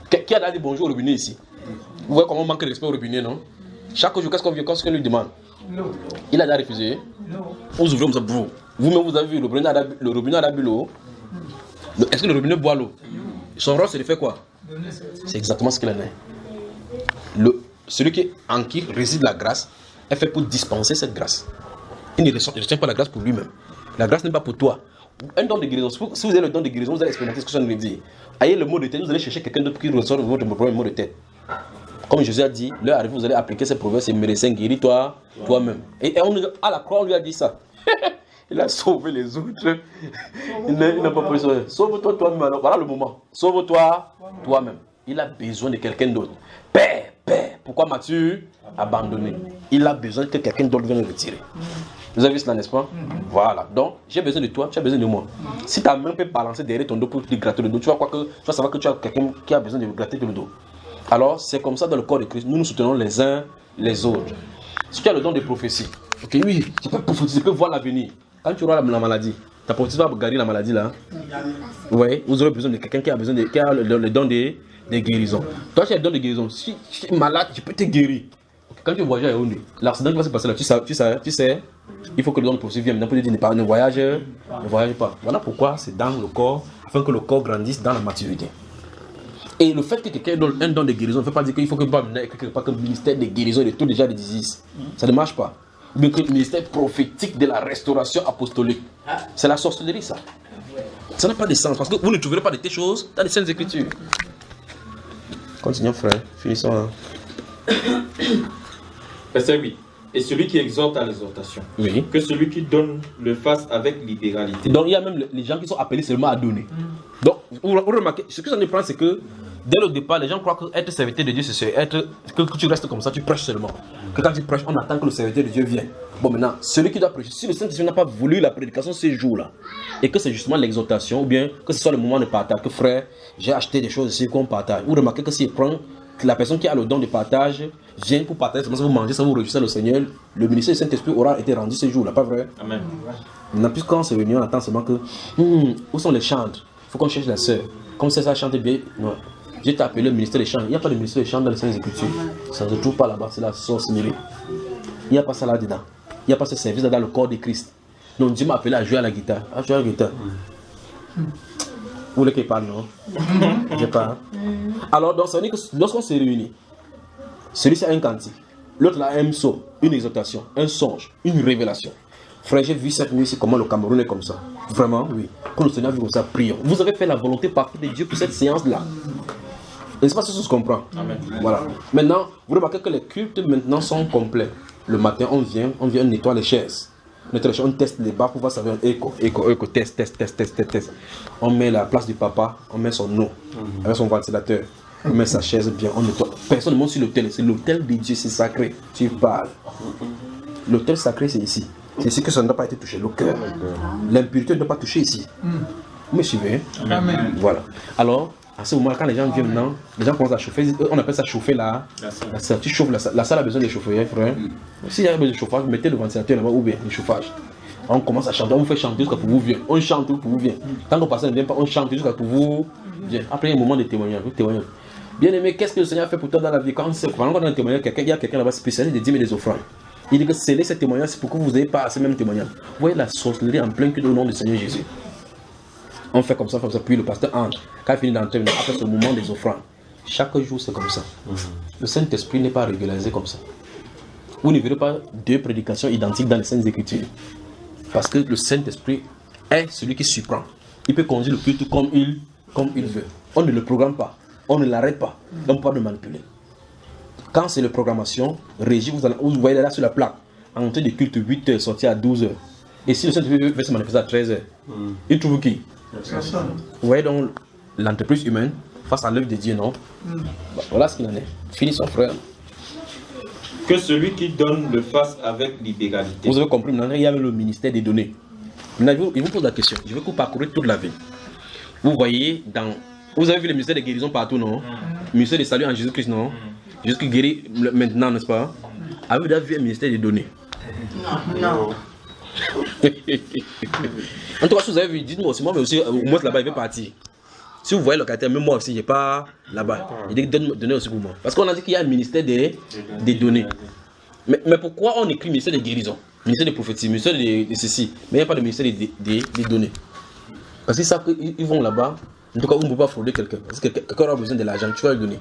Qui a dit bonjour au robinet ici? Vous voyez comment on manque de respect au robinet, non? Chaque jour, qu'est-ce qu'on lui demande? Il a déjà refusé. Vous ouvrez comme ça, vous-même vous avez vu, le robinet a la bu l'eau. Est-ce que le robinet boit l'eau? Son rôle, c'est de faire quoi? C'est exactement ce qu'il en est. Celui en qui réside la grâce est fait pour dispenser cette grâce. Il ne retient pas la grâce pour lui-même. La grâce n'est pas pour toi. Un don de guérison, si vous avez le don de guérison, vous allez expérimenter ce que ça nous dit. Ayez le mot de tête, vous allez chercher quelqu'un d'autre qui ressort de votre problème mot de tête. Comme Jésus a dit, l'heure arrive, vous allez appliquer ces proverbes, c'est médecin, guéris-toi toi-même. Et à la croix, on lui a dit ça. Il a sauvé les autres. Il n'a pas pu sauver. Sauve-toi toi-même. Alors, voilà le moment. Sauve-toi toi-même. Il a besoin de quelqu'un d'autre. Père, pourquoi m'as-tu abandonné? Il a besoin que quelqu'un d'autre vienne le retirer. Vous avez vu cela, n'est-ce pas? Voilà. Donc, j'ai besoin de toi, tu as besoin de moi. Si ta main peut balancer derrière ton dos pour te gratter le dos, tu vas savoir que tu as quelqu'un qui a besoin de gratter le dos. Alors, c'est comme ça dans le corps de Christ. Nous nous soutenons les uns les autres. Si tu as le don de prophétie, ok, oui, tu peux prophétiser, tu peux voir l'avenir. Quand tu auras la maladie, ta prophétie va guérir la maladie là. Oui, vous aurez besoin de quelqu'un qui a le don de guérison. Toi, tu as le don de guérison. Si tu es malade, tu peux te guérir. Quand tu voyages à Yaoundé, l'accident qui va se passer là, tu sais, il faut que le don de prophétie vienne. Pour te dire ne voyage pas. Voilà pourquoi c'est dans le corps, afin que le corps grandisse dans la maturité. Et le fait que quelqu'un donne un don de guérison ne veut pas dire qu'il faut que le ministère de guérison et de tout déjà de disease. Ça ne marche pas. Mais que le ministère prophétique de la restauration apostolique, c'est la sorcellerie ça. Ça n'a pas de sens parce que vous ne trouverez pas de telles choses dans les Saintes Écritures. Continuons frère, finissons. Verset 8. Et celui qui exhorte à l'exhortation. Oui. Que celui qui donne le fasse avec libéralité. Donc il y a même les gens qui sont appelés seulement à donner. Donc vous remarquez, ce que j'en ai pris c'est que dès le départ, les gens croient que être serviteur de Dieu, c'est que tu restes comme ça, tu prêches seulement. Que quand tu prêches, on attend que le serviteur de Dieu vienne. Bon maintenant, celui qui doit prêcher, si le Saint-Esprit n'a pas voulu la prédication ces jours-là, et que c'est justement l'exhortation, ou bien que ce soit le moment de partage, que frère, j'ai acheté des choses ici qu'on partage. Vous remarquez que s'il prend que la personne qui a le don de partage vient pour partager, ça vous mangez, ça vous réjouissez le Seigneur, le ministère du Saint-Esprit aura été rendu ces jours-là, pas vrai? Amen. Maintenant, puisqu'on se réunit, on attend seulement que où sont les chantres? Il faut qu'on cherche la sœur. Comme ça chante bien. Non. Je t'ai appelé le ministère des chants. Il n'y a pas de ministère des chants dans les Saintes Écritures. Ça ne se trouve pas là-bas, c'est la sorcellerie. Il n'y a pas ça là-dedans. Il n'y a pas ce service dans le corps de Christ. Donc Dieu m'a appelé à jouer à la guitare. À jouer à la guitare. Vous voulez qu'il parle, non? Je sais pas. Alors, donc, ça veut dire que lorsqu'on s'est réunis, celui-ci a un cantique, l'autre a un psaume, une exhortation, un songe, une révélation. Frère, j'ai vu cette nuit ici comment le Cameroun est comme ça. Vraiment, oui. Quand le Seigneur vit comme ça, prions. Vous avez fait la volonté parfaite de Dieu pour cette séance-là. N'est-ce pas si on se comprend? Amen. Voilà. Maintenant, vous remarquez que les cultes maintenant sont complets. Le matin, on vient, on nettoie les chaises. On teste les bas pour voir ça va écho, test. On met la place du papa, on met son nom, avec son ventilateur. On met sa chaise bien, on nettoie. Personne ne monte sur l'autel, c'est l'autel de Dieu, c'est sacré. Tu parles. L'autel sacré, c'est ici. C'est ici que ça ne doit pas être touché, le cœur. L'impurité ne doit pas toucher ici. Vous me suivez? Amen. Voilà. Alors, à ce moment, quand les gens viennent maintenant, les gens commencent à chauffer. On appelle ça chauffer la salle. Tu chauffes la salle. La salle a besoin de chauffer, frère. S'il y a besoin de chauffage, mettez le ventilateur là-bas ou bien le chauffage. On commence à chanter, on vous fait chanter jusqu'à pour vous vienne. On chante pour vous vienne. Tant qu'on passe ne vient pas, on chante jusqu'à pour vous vienne. Après, il y a un moment de témoignage. Bien aimé, qu'est-ce que le Seigneur a fait pour toi dans la vie? Quand on a un témoignage, il y a quelqu'un là-bas spécialiste des dîmes et des offrandes. Il dit que scellez ce témoignage, c'est pour que vous n'ayez pas ce même témoignage. Vous voyez la sorcellerie en plein cul au nom du Seigneur Jésus. On fait comme ça, puis le pasteur entre. Quand il finit d'entrer, après ce moment des offrandes, chaque jour c'est comme ça. Le Saint-Esprit n'est pas régularisé comme ça. Vous ne verrez pas deux prédications identiques dans les Saintes Écritures. Parce que le Saint-Esprit est celui qui surprend. Il peut conduire le culte comme il veut. On ne le programme pas, on ne l'arrête pas, on ne peut pas le manipuler. Quand c'est la programmation, régie, vous voyez là sur la plaque, entrée de culte 8h, sortie à 12h. Et si le Saint-Esprit veut se manifester à 13h, il trouve qui? Vous voyez donc l'entreprise humaine face à l'œuvre de Dieu, non? Voilà ce qu'il en est. Finissons, frère. Que celui qui donne le fasse avec libéralité. Vous avez compris, maintenant il y a le ministère des données. Maintenant, il vous pose la question. Je veux que vous parcourez toute la vie. Vous voyez, vous avez vu le ministère de guérison partout, non? Le ministère de salut en Jésus-Christ, non? Jésus qui guérit maintenant, n'est-ce pas? Avez-vous déjà vu un ministère des données? Non. En tout cas, si vous avez vu, dites-moi aussi, moi, mais aussi, au moins là-bas, il veut partir. Si vous voyez le caractère, même moi aussi, je n'ai pas là-bas. Il dit donnez aussi pour moi. Parce qu'on a dit qu'il y a un ministère des données. Mais pourquoi on écrit ministère de guérison, ministère de prophétie, ministère de ceci, mais il n'y a pas de ministère des données? Parce qu'ils savent qu'ils vont là-bas. En tout cas, on ne peut pas frauder quelqu'un. Parce que quelqu'un aura besoin de l'argent, tu vas le donner.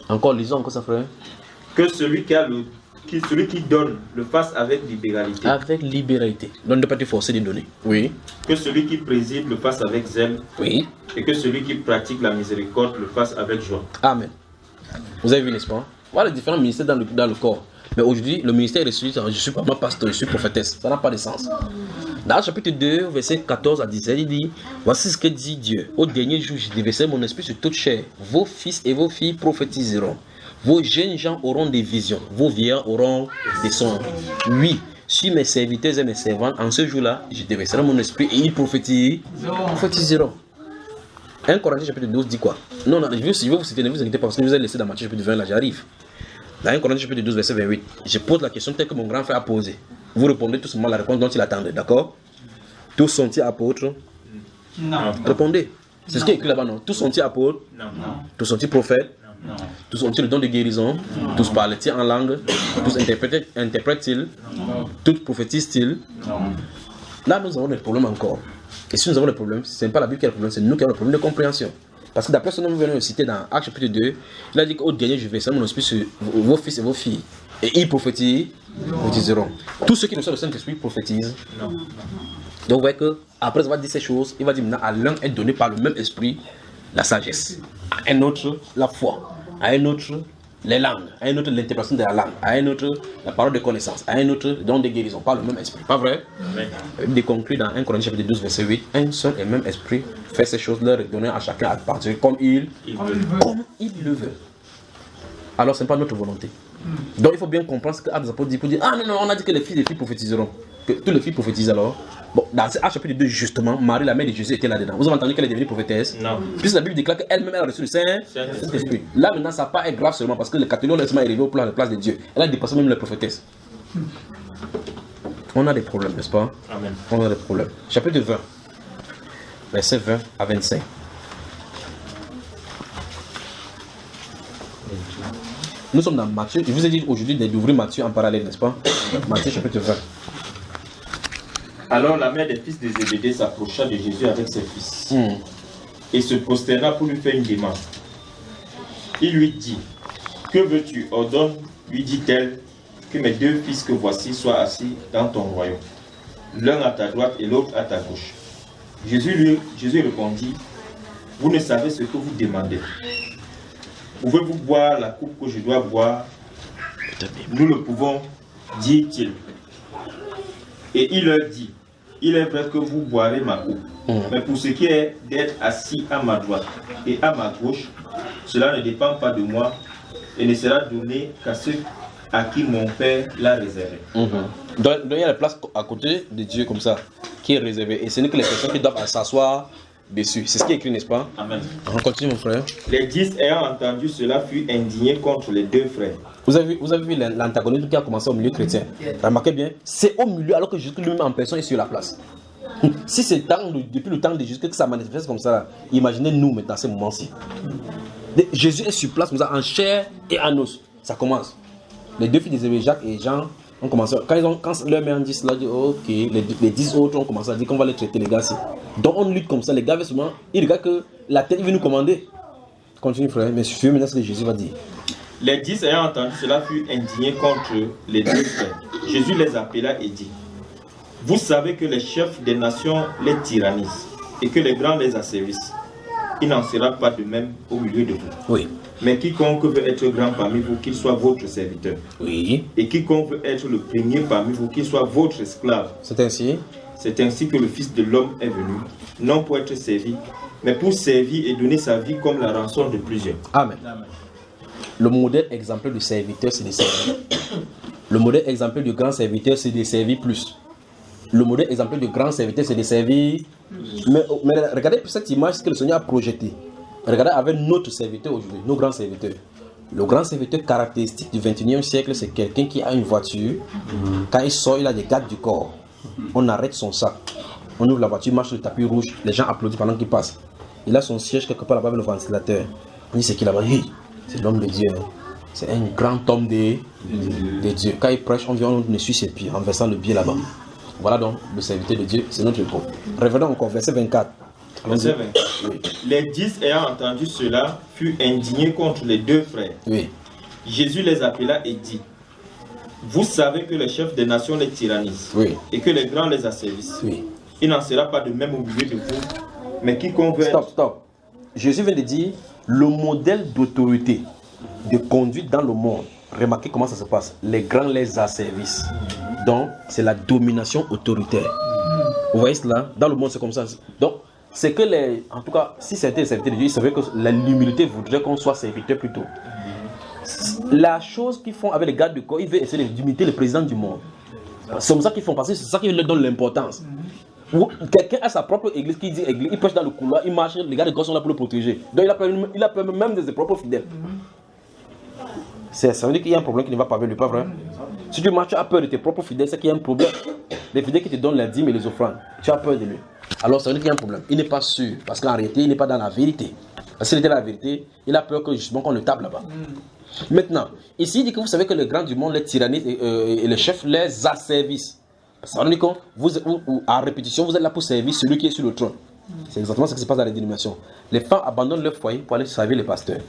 Encore, lisons encore ça, frère. Que celui qui donne le fasse avec libéralité. Avec libéralité. Donc ne pas te forcer de donner. Oui. Que celui qui préside le fasse avec zèle. Oui. Et que celui qui pratique la miséricorde le fasse avec joie. Amen. Vous avez vu, n'est-ce pas? Voilà les différents ministères dans le corps. Mais aujourd'hui, le ministère est celui, je suis pas moi pasteur, je suis prophétesse. Ça n'a pas de sens. Dans le chapitre 2, verset 14 à 17, il dit: voici ce que dit Dieu. Au dernier jour, je déverserai mon esprit sur toute chair. Vos fils et vos filles prophétiseront. Vos jeunes gens auront des visions. Vos vieillards auront des songes. Oui, si mes serviteurs et mes servantes, en ce jour-là, je déverserai mon esprit et ils prophétiseront. 1 Corinthiens chapitre 12 dit quoi? Non, je vais vous citer, ne vous inquiétez pas, parce que je vous ai laissé dans Matthieu chapitre 20, là j'arrive. Dans 1 Corinthiens chapitre 12, verset 28, je pose la question telle que mon grand frère a posée. Vous répondez tout simplement la réponse dont il attendait, d'accord? Tous sont-ils apôtres? Non. Répondez. C'est ce qui est écrit là-bas, non? Tous sont-ils apôtres? Non. Tous sont-ils prophètes? Non. Tous ont-ils le don de guérison? Non. Tous parlent-ils en langue? Tous interprètent-ils? Tous prophétisent-ils? Non. Là, nous avons des problèmes encore. Et si nous avons des problèmes, ce n'est pas la Bible qui a le problème, c'est nous qui avons le problème de compréhension. Parce que d'après ce que nous venons de citer dans Actes chapitre 2, il a dit qu'au dernier, je vais verser mon esprit sur vos fils et vos filles. Et ils prophétiseront. Tous ceux qui reçoivent le Saint-Esprit prophétisent. Non. Donc vous voyez qu'après avoir dit ces choses, il va dire maintenant à l'un est donné par le même esprit la sagesse, à un autre la foi, à un autre les langues, à un autre l'interprétation de la langue, à un autre la parole de connaissance, à un autre le don de guérison, par le même esprit. Pas vrai? Il conclut dans 1 Corinthiens chapitre 12 verset 8, un seul et même esprit fait ces choses-là et donner à chacun à partir comme il le veut. Alors ce n'est pas notre volonté. Donc il faut bien comprendre ce que Actes des Apôtres dit pour dire ah non, on a dit que les fils et les filles prophétiseront. Que tous les filles prophétisent alors. Bon, dans Actes chapitre 2, justement, Marie, la mère de Jésus, était là-dedans. Vous avez entendu qu'elle est devenue prophétesse? Non. Puisque la Bible déclare qu'elle-même a reçu le Saint-Esprit. Là maintenant, ça n'a pas être grave seulement parce que le catholique est arrivé au plan de la place de Dieu. Elle a dépassé même la prophétesse. On a des problèmes, n'est-ce pas? Amen. On a des problèmes. Chapitre 20, verset 20 à 25. Nous sommes dans Matthieu. Je vous ai dit aujourd'hui d'ouvrir Matthieu en parallèle, n'est-ce pas? Matthieu chapitre 20. Alors la mère des fils de Zébédée s'approcha de Jésus avec ses fils et se prosterna pour lui faire une demande. Il lui dit, que veux-tu? Ordonne, lui dit-elle, que mes deux fils que voici soient assis dans ton royaume, l'un à ta droite et l'autre à ta gauche. Jésus répondit, vous ne savez ce que vous demandez. Pouvez-vous boire la coupe que je dois boire? Nous le pouvons, dit-il. Et il leur dit, il est vrai que vous boirez ma coupe, mais pour ce qui est d'être assis à ma droite et à ma gauche, cela ne dépend pas de moi et ne sera donné qu'à ceux à qui mon Père l'a réservé. Donc il y a la place à côté de Dieu comme ça, qui est réservée. Et ce n'est que les personnes qui doivent s'asseoir dessus. C'est ce qui est écrit, n'est-ce pas? Amen. On continue, mon frère. Les 10 ayant entendu cela furent indignés contre les deux frères. Vous avez vu l'antagonisme qui a commencé au milieu chrétien. Remarquez bien, c'est au milieu alors que Jésus lui-même en personne est sur la place. Si c'est depuis le temps de Jésus que ça manifeste comme ça, imaginez-nous maintenant ces moments-ci. Jésus est sur place comme ça, en chair et en os. Ça commence. Les deux fils de Zébédée, Jacques et Jean, ont commencé. Quand leur mère dit cela, dit ok, les 10 autres ont commencé à dire qu'on va les traiter, les gars. Donc on lutte comme ça, les gars, souvent, ils regardent que la tête veut nous commander. Continue, frère, mais suivez maintenant ce que Jésus va dire. Les 10 ayant entendu cela furent indignés contre les deux frères. Jésus les appela et dit, vous savez que les chefs des nations les tyrannisent et que les grands les asservissent. Il n'en sera pas de même au milieu de vous. Oui. Mais quiconque veut être grand parmi vous, qu'il soit votre serviteur. Oui. Et quiconque veut être le premier parmi vous, qu'il soit votre esclave. C'est ainsi. C'est ainsi que le Fils de l'homme est venu, non pour être servi, mais pour servir et donner sa vie comme la rançon de plusieurs. Amen. Amen. Le modèle exemplaire du serviteur, c'est de servir. Le modèle exemplaire du grand serviteur, c'est de servir plus. Le modèle exemplaire du grand serviteur, c'est de servir. Mais regardez cette image que le Seigneur a projetée. Regardez avec notre serviteur aujourd'hui, nos grands serviteurs. Le grand serviteur caractéristique du 21e siècle, c'est quelqu'un qui a une voiture. Quand il sort, il a des gardes du corps. On arrête son sac. On ouvre la voiture, marche sur le tapis rouge. Les gens applaudissent pendant qu'il passe. Il a son siège quelque part là-bas avec le ventilateur. On dit c'est qui là-bas? Hey, c'est l'homme de Dieu. C'est un grand homme de Dieu. Quand il prêche, on ne suit ses pieds en versant le pied là-bas. Voilà donc le serviteur de Dieu, c'est notre époque. Revenons encore, verset 24. Verset 24. Oui. Les 10 ayant entendu cela furent indignés contre les deux frères. Oui. Jésus les appela et dit, vous savez que les chefs des nations les tyrannisent et que les grands les asservissent. Oui. Il n'en sera pas de même au milieu de vous, mais quiconque veut... Stop. Jésus vient de dire le modèle d'autorité, de conduite dans le monde. Remarquez comment ça se passe. Les grands les asservissent. Donc, c'est la domination autoritaire. Vous voyez cela? Dans le monde, c'est comme ça. Donc, c'est que en tout cas, si c'était serviteur de Dieu, c'est vrai que l'humilité voudrait qu'on soit serviteur plutôt. La chose qu'ils font avec les gardes du corps, ils veulent essayer d'imiter le président du monde. C'est comme ça qu'ils font passer, c'est ça qui leur donne l'importance. Quelqu'un a sa propre église qui dit église, il prêche dans le couloir, il marche, les gars de corps sont là pour le protéger. Donc il a peur même de ses propres fidèles. Ça veut dire qu'il y a un problème qui ne va pas avec lui, pas vrai? Si tu marches, tu as peur de tes propres fidèles, c'est qu'il y a un problème. Les fidèles qui te donnent les dîmes et les offrandes, tu as peur de lui. Alors ça veut dire qu'il y a un problème. Il n'est pas sûr, parce qu'en réalité, il n'est pas dans la vérité. Parce qu'il était dans la vérité, il a peur que justement qu'on le tape là-bas. Maintenant, ici il dit que vous savez que les grands du monde, les tyrannistes et les chefs les asservissent. Ça veut dire que vous, à répétition, vous êtes là pour servir celui qui est sur le trône. C'est exactement ce qui se passe dans les dénominations. Les femmes abandonnent leur foyer pour aller servir les pasteurs.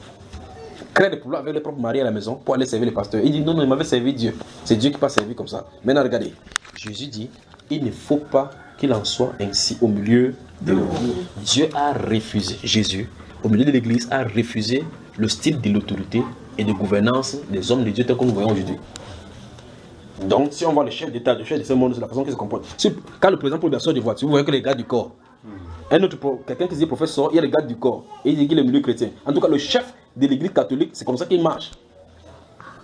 Créent des problèmes avec les propres maris à la maison pour aller servir les pasteurs. Il dit non, il m'avait servi Dieu. C'est Dieu qui m'a servi comme ça. Maintenant, regardez. Jésus dit, il ne faut pas qu'il en soit ainsi au milieu de vous. Dieu a refusé, Jésus, au milieu de l'église, a refusé le style de l'autorité et de gouvernance des hommes de Dieu tel que nous voyons aujourd'hui. Donc, si on voit le chef d'État, le chef de ce monde, c'est la façon qu'il se comporte. Quand le président prend une de voiture, vous voyez que les gars du corps. Quelqu'un qui dit professeur, il y a les gars du corps. Et il dit qu'il est milieu chrétien. En tout cas, le chef de l'église catholique, c'est comme ça qu'il marche.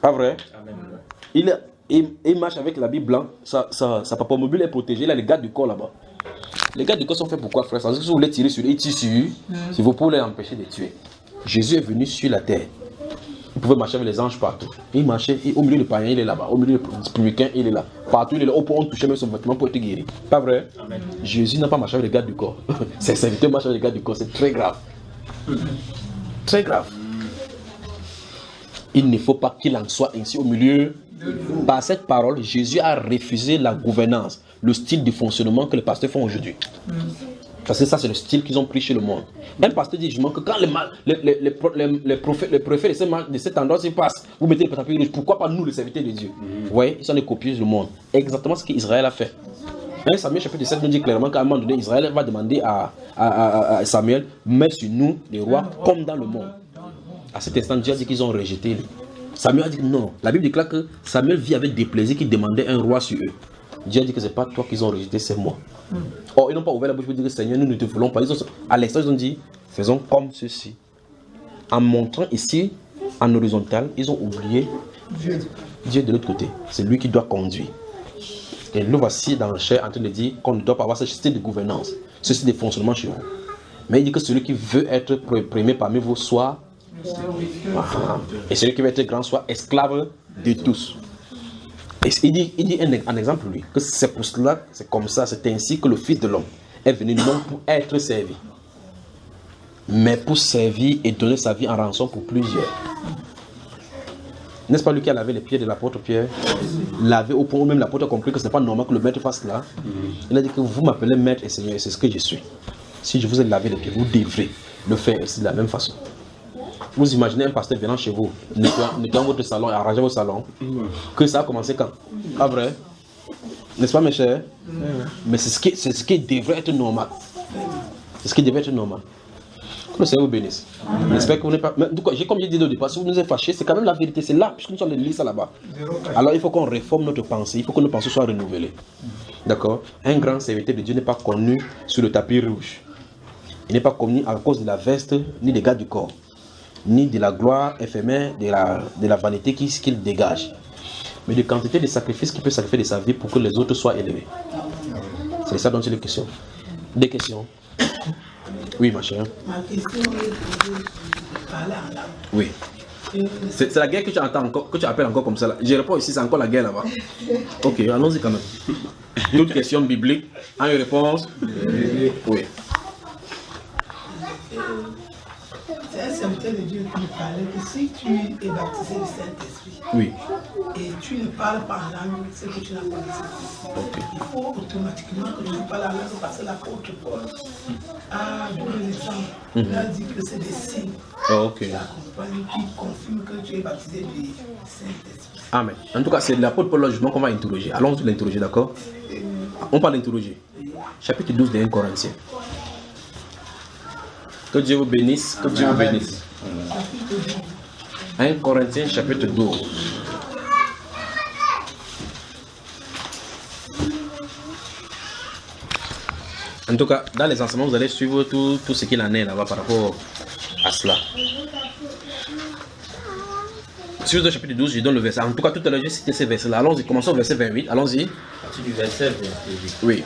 Pas vrai? Amen. Il marche avec l'habit blanc, sa papa mobile est protégé, il a les gars du corps là-bas. Les gars du corps sont faits pour quoi, frère? Si vous voulez tirer sur eux, ils tirent sur eux, c'est pour les empêcher de tuer. Jésus est venu sur la terre. Il pouvait marcher avec les anges partout. Il marchait, au milieu du païen, il est là-bas. Au milieu du publicain, il est là. Partout, il est là. On touchait même son vêtement pour être guéri. Pas vrai? Amen. Jésus n'a pas marché avec les gars du corps. Ses serviteurs marchent avec les gars du corps. C'est très grave. Très grave. Il ne faut pas qu'il en soit ainsi au milieu. Par cette parole, Jésus a refusé la gouvernance, le style de fonctionnement que les pasteurs font aujourd'hui. Parce que ça, c'est le style qu'ils ont pris chez le monde. Un pasteur dit justement que quand les préfets de cet endroit se passent, vous mettez les tapis rouges, pourquoi pas nous, les serviteurs de Dieu? Vous voyez, ils sont des copieux du monde. Exactement ce qu'Israël a fait. Samuel chapitre 7 nous dit clairement qu'à un moment donné, Israël va demander à Samuel, mets sur nous des rois comme dans le monde. À cet instant, Dieu a dit qu'ils ont rejeté lui. Samuel a dit non. La Bible déclare que Samuel vit avec des plaisirs qui demandaient un roi sur eux. Dieu a dit que ce n'est pas toi qu'ils ont rejeté, c'est moi. Or, ils n'ont pas ouvert la bouche pour dire Seigneur, nous ne te voulons pas. À l'instant, ils ont dit, faisons comme ceci. En montrant ici, en horizontal, ils ont oublié Dieu de l'autre côté. C'est lui qui doit conduire. Et nous voici dans le chair en train de dire qu'on ne doit pas avoir ce style de gouvernance, ce style de fonctionnement chez vous. Mais il dit que celui qui veut être premier parmi vous soit. Et celui qui veut être grand soit esclave de tous. Et il dit un exemple lui, que c'est pour cela, c'est comme ça, c'est ainsi que le Fils de l'homme est venu non pour être servi, mais pour servir et donner sa vie en rançon pour plusieurs. N'est-ce pas lui qui a lavé les pieds de l'apôtre Pierre? Lavé au point où même l'apôtre a compris que ce n'est pas normal que le maître fasse cela. Il a dit que vous m'appelez maître et Seigneur, et c'est ce que je suis. Si je vous ai lavé les pieds, vous devrez le faire aussi de la même façon. Vous imaginez un pasteur venant chez vous, nettoyant votre salon et arrangeant votre salon, que ça a commencé quand? Pas vrai? N'est-ce pas mes chers? Mais c'est ce qui devrait être normal. C'est ce qui devrait être normal. Que le Seigneur vous bénisse. J'espère que vous n'êtes pas... Mais, comme j'ai dit au départ, si vous nous êtes fâchés, c'est quand même la vérité, c'est là, puisque nous sommes lisés là-bas. Alors il faut qu'on réforme notre pensée, il faut que nos pensées soient renouvelées. D'accord? Un grand serviteur de Dieu n'est pas connu sur le tapis rouge. Il n'est pas connu à cause de la veste, ni des gardes du corps, ni de la gloire éphémère, de la vanité qu'il dégage, mais de quantité de sacrifices qu'il peut sacrifier de sa vie pour que les autres soient élevés. C'est ça dont il est question. Des questions? Oui, ma chère. Ma question est de parler en langue. Oui. C'est la guerre que tu entends encore, que tu appelles encore comme ça là. Je réponds ici, c'est encore la guerre là-bas. Ok, allons-y quand même. Toute question biblique, en réponse? Oui. C'est un serviteur de Dieu qui me parlait que si tu es baptisé du Saint-Esprit, oui, et tu ne parles pas en langue, c'est que tu n'as pas de Saint-Esprit. Okay. Il faut automatiquement que tu parles en langue parce que l'apôtre Paul a donné l'exemple. Il a dit que c'est des signes qui accompagnent, qui confirment que tu es baptisé du Saint-Esprit. Amen. En tout cas, c'est l'apôtre Paul justement qu'on va interroger. Allons l'interroger, d'accord? On parle d'interroger. Chapitre 12 de 1 Corinthiens. Que Dieu vous bénisse, que Dieu vous bénisse. 1 Corinthiens chapitre 12. En tout cas, dans les enseignements, vous allez suivre tout ce qu'il en est là-bas par rapport à cela. Sur le chapitre 12, je donne le verset. En tout cas, tout à l'heure, j'ai cité ces versets-là. Allons-y, commençons au verset 28. Allons-y. À partir du verset 28. Oui.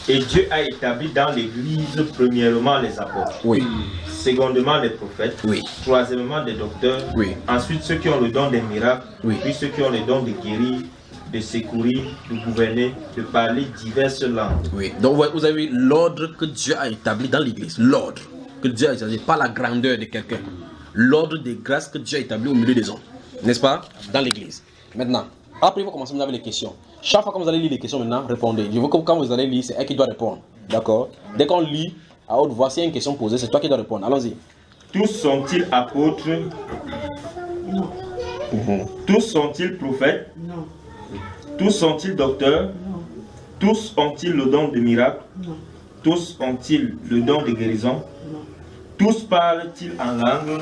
Et Dieu a établi dans l'Église premièrement les apôtres, Oui. secondement les prophètes, Oui. troisièmement les docteurs, Oui. ensuite ceux qui ont le don des miracles, Oui. puis ceux qui ont le don de guérir, de secourir, de gouverner, de parler diverses langues. Oui. Donc, vous avez l'ordre que Dieu a établi dans l'église. L'ordre que Dieu a établi, pas la grandeur de quelqu'un. L'ordre des grâces que Dieu a établi au milieu des hommes. N'est-ce pas? Dans l'église. Maintenant, après, vous commencez avec les questions. Chaque fois que vous allez lire les questions maintenant, répondez. Je veux que quand vous allez lire, c'est elle qui doit répondre. D'accord? Dès qu'on lit à haute voix, s'il y a une question posée, c'est toi qui dois répondre. Allons-y. Tous sont-ils apôtres? Non. Tous sont-ils prophètes? Non. Tous sont-ils docteurs? Non. Tous ont-ils le don de miracle? Non. Tous ont-ils le don de guérison? Non. Tous parlent-ils en langue?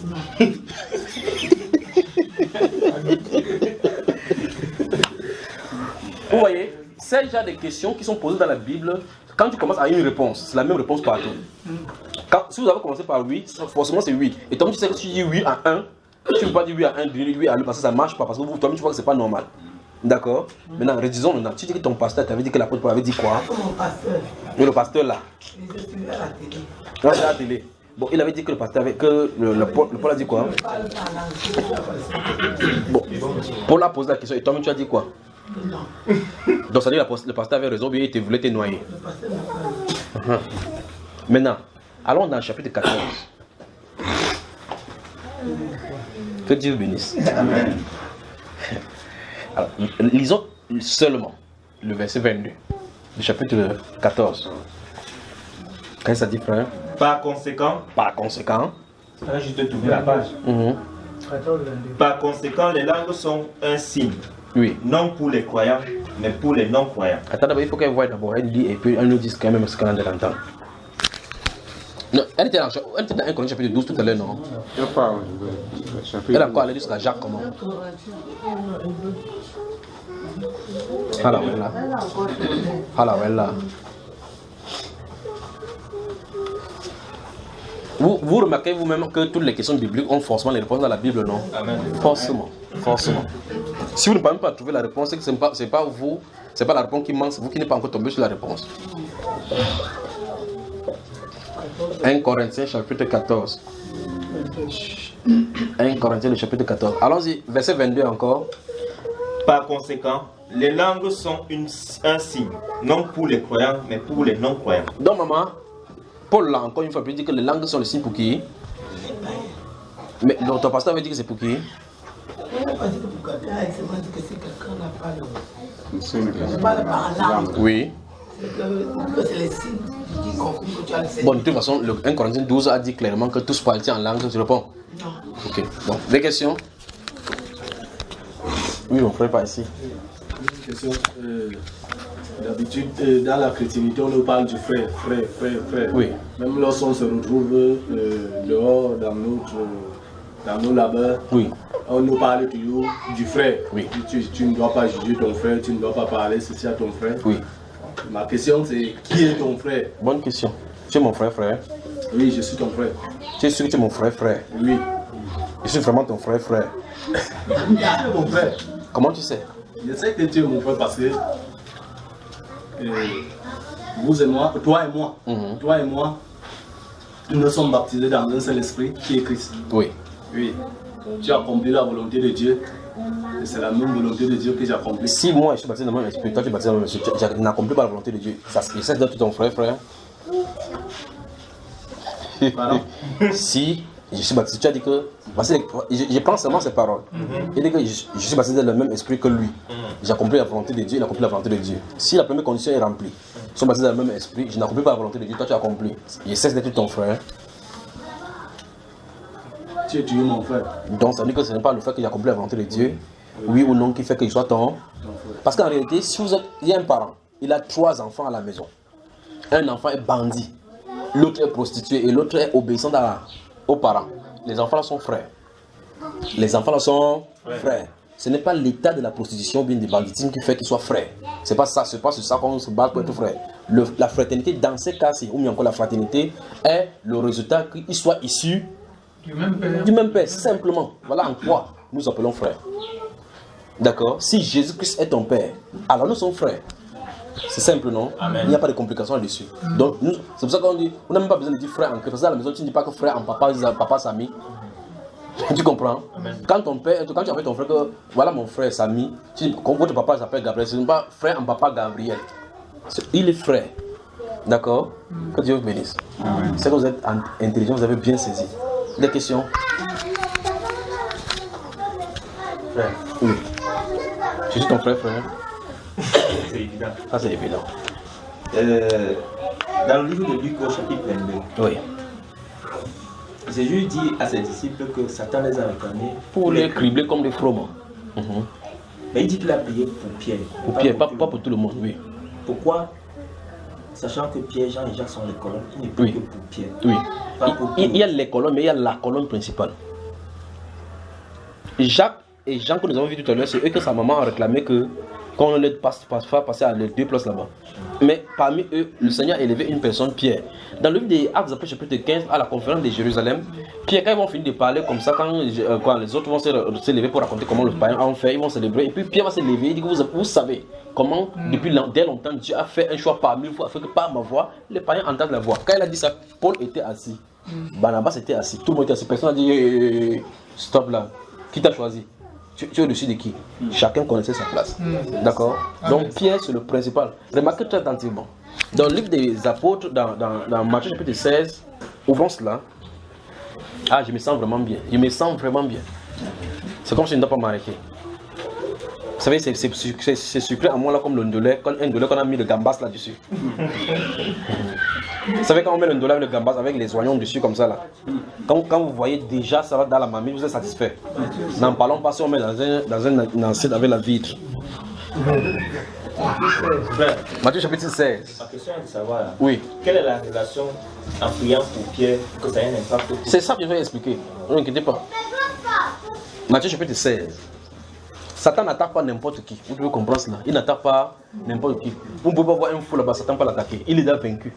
Non. Vous voyez, c'est déjà des questions qui sont posées dans la Bible. Quand tu commences à une réponse, c'est la même réponse partout. Si vous avez commencé par oui, forcément c'est oui. Et toi, tu sais que tu dis oui à 1, tu ne peux pas dire oui à 1, oui à 2 parce que ça ne marche pas. Parce que toi, tu vois que ce n'est pas normal. D'accord? Maintenant, redisons maintenant. Tu dis que ton pasteur t'avait dit que l'apôtre Paul avait dit quoi? Mon pasteur, Mais le pasteur là. il était suivi à la télé. Non, c'est à la télé. Bon, il avait dit que le pasteur avait. Que le Paul a dit quoi? Bon, Paul a posé la question et toi-même tu as dit quoi? Non. Donc ça veut dire que le pasteur avait raison, bien il voulait te noyer. Le pasteur n'a pas dit. Maintenant, allons dans le chapitre 14. Que Dieu vous bénisse. Amen. Alors, lisons seulement le verset 22 du chapitre 14. Qu'est-ce que ça dit, frère? Par conséquent, juste tourner la page. Par conséquent, les langues sont un signe, Oui. non pour les croyants, mais pour les non-croyants. Attends d'abord, il faut qu'elle voie d'abord, elle lit et puis elle nous dise quand même ce qu'elle a entend. Non, elle était dans 1 Corinthiens chapitre 12 tout à l'heure, non? Il n'y a pas. Elle a encore allé jusqu'à Jacques, comment? Ah là, voilà. Ah là, voilà. Vous remarquez vous-même que toutes les questions bibliques ont forcément les réponses dans la Bible, non? Amen. Forcément, forcément. Si vous ne pouvez même pas trouver la réponse, c'est que c'est pas vous, c'est pas la réponse qui manque, c'est vous qui n'êtes pas encore tombé sur la réponse. 1 Corinthiens chapitre 14. 1 Corinthiens le chapitre 14. Allons-y, verset 22 encore. Par conséquent, les langues sont un signe, non pour les croyants, mais pour les non-croyants. Donc maman, Paul là encore une fois, il dit que les langues sont le signe pour qui? Mais ton pasteur avait dit que c'est pour qui? Il n'a pas dit que pour quelqu'un, il s'est dit que si quelqu'un n'a pas le... C'est pas le parlant. Oui. C'est que c'est les signes qui confirment que tu as le Seigneur. Bon, de toute façon, le 1 Corinthiens 12 a dit clairement que tous parlent en langue, tu réponds? Non. Ok, bon, des questions? Oui, on ne ferait pas ici. Une question. D'habitude, dans la chrétienté, on nous parle du frère. Oui. Même lorsqu'on se retrouve dehors, dans nos labeurs, Oui. on nous parle toujours du frère. Oui. Tu ne dois pas juger ton frère, tu ne dois pas parler ceci à ton frère. Oui. Ma question c'est, qui est ton frère? Bonne question. Tu es mon frère? Oui, je suis ton frère. Tu es sûr que tu es mon frère? Oui. Je suis vraiment ton frère. Tu es mon frère. Comment tu sais? Je sais que tu es mon frère parce que vous et moi, toi et moi, nous sommes baptisés dans un seul esprit qui est Christ. Oui. Oui. Tu as accompli la volonté de Dieu. Et c'est la même volonté de Dieu que j'ai accomplie. Si moi je suis baptisé dans le même esprit, toi tu es baptisé dans le même esprit, je n'accomplis pas la volonté de Dieu. Ça se cesse d'être ton frère. Pardon? Si je suis baptisé, tu as dit que. Je prends seulement ces paroles. Il dit que je suis baptisé dans le même esprit que lui. J'ai accompli la volonté de Dieu, il a accompli la volonté de Dieu. Si la première condition est remplie, ils sont baptisés dans le même esprit, je n'accomplis pas la volonté de Dieu, toi tu as accompli. Je cesse d'être ton frère. Tu es toujours mon frère. Donc ça veut dire que ce n'est pas le fait que j'ai accompli la volonté de Dieu, oui ou non, qui fait qu'il soit ton. Parce qu'en réalité, si vous êtes, il y a un parent, il a 3 enfants à la maison. Un enfant est bandit, l'autre est prostitué et l'autre est obéissant aux parents. Les enfants là sont frères. Les enfants là sont frères. Ce n'est pas l'état de la prostitution ou bien du banditisme qui fait qu'ils soient frères. C'est pas ça, c'est pas sur ça qu'on se bat pour être frère. La fraternité dans ces cas-ci, ou bien encore la fraternité, est le résultat qu'ils soient issus Du même père. Du même père, simplement. Voilà en quoi nous appelons frères. D'accord? Si Jésus-Christ est ton père, alors nous sommes frères. C'est simple, non? Amen. Il n'y a pas de complications là-dessus. Donc, c'est pour ça qu'on dit, on n'a même pas besoin de dire frère en Christ. Parce que à la maison, tu ne dis pas que frère en papa Samy. Tu comprends? Amen. Quand tu appelles ton frère que voilà mon frère Samy, quand votre papa s'appelle Gabriel, ce n'est pas frère en papa Gabriel. Il est frère. D'accord? Que Dieu vous bénisse. C'est que vous êtes intelligent, vous avez bien saisi. Des questions? Frère. Oui. Je suis ton frère. C'est évident. Ça, c'est évident. Dans le livre de Luc au chapitre 22, oui. Jésus dit à ses disciples que Satan les a réclamés pour les cribler comme des froment. Mais il dit qu'il a prié pour Pierre. Pour Pierre, pas pour tout le monde, oui. Pourquoi? Sachant que Pierre, Jean et Jacques sont les colonnes, il n'est plus que pour Pierre. Oui. Pour il y a les colonnes, mais il y a la colonne principale. Jacques et Jean que nous avons vu tout à l'heure, c'est eux que sa maman a réclamé que quand on les faire passer à les deux places là-bas. Mais parmi eux, le Seigneur a élevé une personne, Pierre. Dans le livre des Actes après chapitre 15, à la conférence de Jérusalem, Pierre, quand ils vont finir de parler comme ça, quand les autres vont se lever pour raconter comment le païen a fait, ils vont célébrer. Et puis Pierre va se lever, il dit que vous savez comment, dès longtemps, Dieu a fait un choix parmi vous, afin que par ma voix, les païens entendent la voix. Quand il a dit ça, Paul était assis. Barnabas était assis. Tout le monde était assis. Personne n'a dit stop là. Qui t'a choisi? Tu es au-dessus de qui? Chacun connaissait sa place. D'accord? Donc Pierre, c'est le principal. Remarquez très attentivement. Dans le livre des apôtres, dans Matthieu chapitre 16, ouvrons cela. Ah, je me sens vraiment bien. Je me sens vraiment bien. C'est comme si je ne dois pas m'arrêter. Vous savez, c'est sucré à moi là comme le ndolé, un ndolé qu'on a mis le gambas là-dessus. Vous savez, quand on met le ndolé avec le gambas, avec les oignons dessus comme ça là, quand vous voyez déjà ça va dans la mamie, vous êtes satisfait. N'en parlons pas si on met dans un assiette avec la vitre. Matthieu chapitre 16. Ma question est de savoir, oui. Quelle est la relation en priant pour Pierre pour que ça ait un impact? C'est ça que je vais expliquer, ne vous inquiétez pas. Matthieu chapitre 16. Satan n'attaque pas n'importe qui. Vous devez comprendre cela. Il n'attaque pas n'importe qui. Vous ne pouvez pas voir un fou là-bas, Satan ne peut pas l'attaquer. Il est déjà vaincu.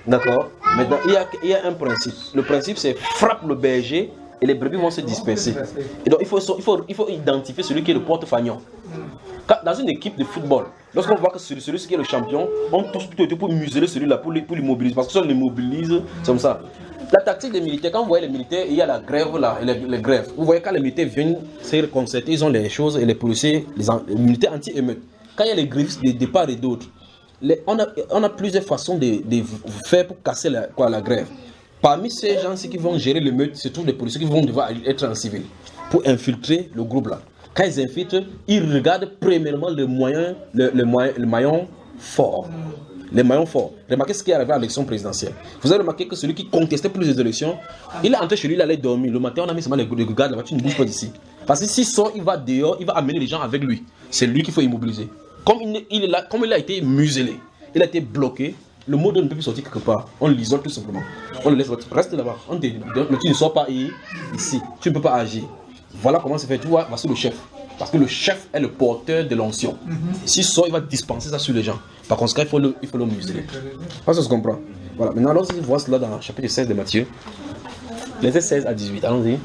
D'accord? Maintenant, il y a un principe. Le principe, c'est frappe le berger et les brebis vont se disperser. Et donc, il faut identifier celui qui est le porte-fagnon. Dans une équipe de football, lorsqu'on voit que celui qui est le champion, on touche plutôt pour museler celui-là, pour l'immobiliser. Parce que si on l'immobilise, comme ça. La tactique des militaires, quand vous voyez les militaires, il y a la grève là, les grèves. Vous voyez quand les militaires viennent se concerter, ils ont les choses et les policiers, les militaires anti-émeutes. Quand il y a les grévistes de part et d'autre, on a plusieurs façons de faire pour casser la grève. Parmi ces gens qui vont gérer l'émeute, se trouvent des policiers qui vont devoir être en civil pour infiltrer le groupe là. Quand ils infiltrent, ils regardent premièrement le maillon fort. Les maillons forts. Remarquez ce qui est arrivé à l'élection présidentielle. Vous avez remarqué que celui qui contestait plus les élections, il est entré chez lui, il allait dormir. Le matin, on a mis seulement les gardes là-bas, tu ne bouges pas d'ici. Parce que s'il sort, il va dehors, il va amener les gens avec lui. C'est lui qu'il faut immobiliser. Comme il a été muselé, il a été bloqué, le mot ne peut plus sortir quelque part. On l'isole tout simplement. On le laisse rester là-bas. Mais tu ne sors pas ici. Tu ne peux pas agir. Voilà comment c'est fait. Tu vois, voici le chef. Parce que le chef est le porteur de l'onction. S'il sort, il va dispenser ça sur les gens. Par conséquent, il faut le museler. Ça se comprend. Voilà. Maintenant, alors, si vous voyez cela dans le chapitre 16 de Matthieu, versets 16 à 18. Allons-y.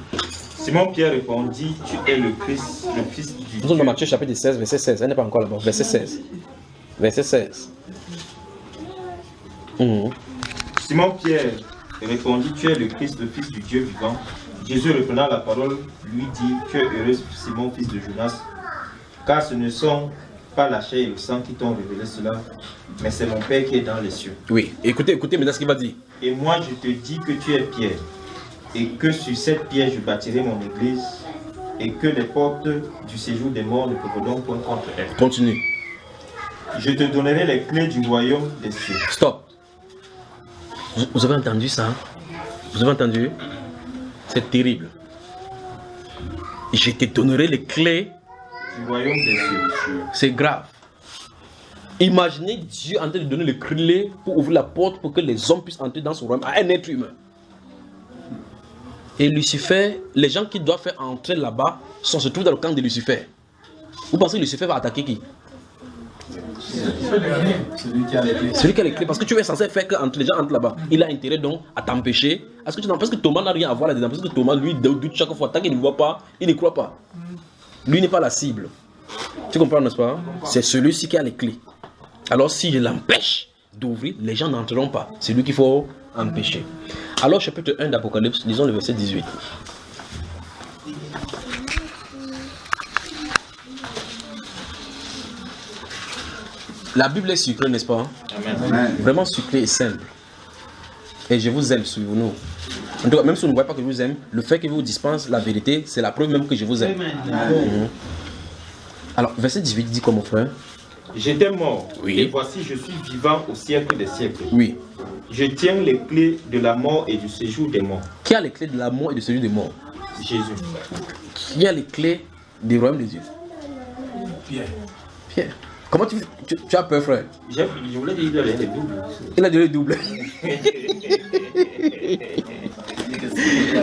Simon Pierre répondit, tu es le Christ, le Fils du Dieu. Nous sommes dans Matthieu chapitre 16, verset 16. Elle n'est pas encore là-bas. Verset 16. Verset 16. Simon Pierre répondit, tu es le Christ, le Fils du Dieu vivant. Jésus reprenant la parole, lui dit, tu es heureux Simon, fils de Jonas, car ce ne sont pas la chair et le sang qui t'ont révélé cela, mais c'est mon Père qui est dans les cieux. Oui, écoutez maintenant ce qu'il va dire. Et moi je te dis que tu es Pierre, et que sur cette pierre je bâtirai mon église, et que les portes du séjour des morts ne pourront point contre elle. Continue. Je te donnerai les clés du royaume des cieux. Stop. Vous avez entendu ça? Vous avez entendu? C'est terrible. Je te donnerai les clés du royaume des cieux. C'est grave. Imaginez Dieu en train de donner les clés pour ouvrir la porte pour que les hommes puissent entrer dans son royaume à un être humain. Et Lucifer, les gens qui doivent faire entrer là-bas se trouvent dans le camp de Lucifer. Vous pensez que Lucifer va attaquer qui? Celui qui a les clés. Celui qui a les clés, parce que tu es censé faire que entre les gens entrent là-bas. Il a intérêt donc à t'empêcher. Parce que Thomas n'a rien à voir là-dedans. Parce que Thomas, lui, doute chaque fois. Tant qu'il ne voit pas, il ne croit pas. Lui n'est pas la cible. Tu comprends, n'est-ce pas? C'est celui-ci qui a les clés. Alors, si je l'empêche d'ouvrir, les gens n'entreront pas. C'est lui qu'il faut empêcher. Alors, chapitre 1 d'Apocalypse, lisons le verset 18. La Bible est sucrée, n'est-ce pas? Amen. Vraiment sucrée et simple. Et je vous aime, suivez-nous. En tout cas, même si vous ne voyez pas que je vous aime, le fait que je vous dispense la vérité, c'est la preuve même que je vous aime. Alors, verset 18 dit comme mon frère. J'étais mort, Oui. et voici je suis vivant au siècle des siècles. Oui. Je tiens les clés de la mort et du séjour des morts. Qui a les clés de la mort et de celui des morts? Jésus. Qui a les clés du royaume des dieux? Pierre. Pierre. Comment tu as peur, frère? Je voulais dire qu'il avait les doubles. Il a donné le double.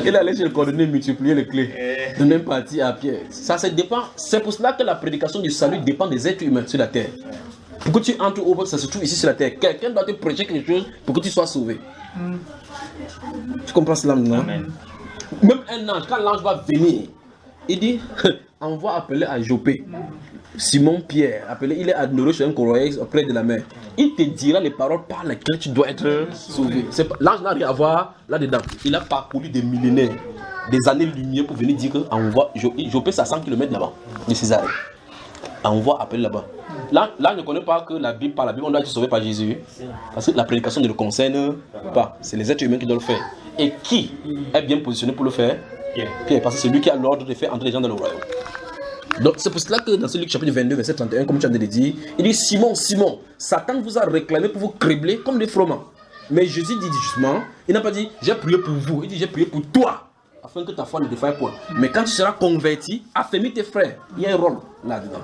Il allait chez le coordonné multiplier les clés. De même partie à Pierre. Ça dépend. C'est pour cela que la prédication du salut dépend des êtres humains sur la terre. Pour que tu entres au ça se trouve ici sur la terre. Quelqu'un doit te prêcher quelque chose pour que tu sois sauvé. Tu comprends cela maintenant? Amen. Même un ange, quand l'ange va venir, il dit on va appeler à Jopé. Simon Pierre, appelé, il est admiré chez un courrier auprès de la mer. Il te dira les paroles par lesquelles tu dois être sauvé. L'ange n'a rien à voir là-dedans. Il a parcouru des millénaires, des années-lumière pour venir dire qu'envoie Jopé, c'est à 100 km là-bas, de César. Envoie appeler là-bas. Là, ne connaît pas que la Bible, par la Bible, on doit être sauvé par Jésus. Parce que la prédication ne le concerne pas. C'est les êtres humains qui doivent le faire. Et qui est bien positionné pour le faire? Pierre. Parce que c'est lui qui a l'ordre de faire entrer les gens dans le royaume. Donc c'est pour cela que dans ce Luc chapitre 22, verset 31, comme tu viens de le dire, il dit Simon, Simon, Satan vous a réclamé pour vous cribler comme des froment. Mais Jésus dit justement, il n'a pas dit j'ai prié pour vous, il dit j'ai prié pour toi, afin que ta foi ne défaille point. Mais quand tu seras converti, affermis tes frères. Il y a un rôle là-dedans.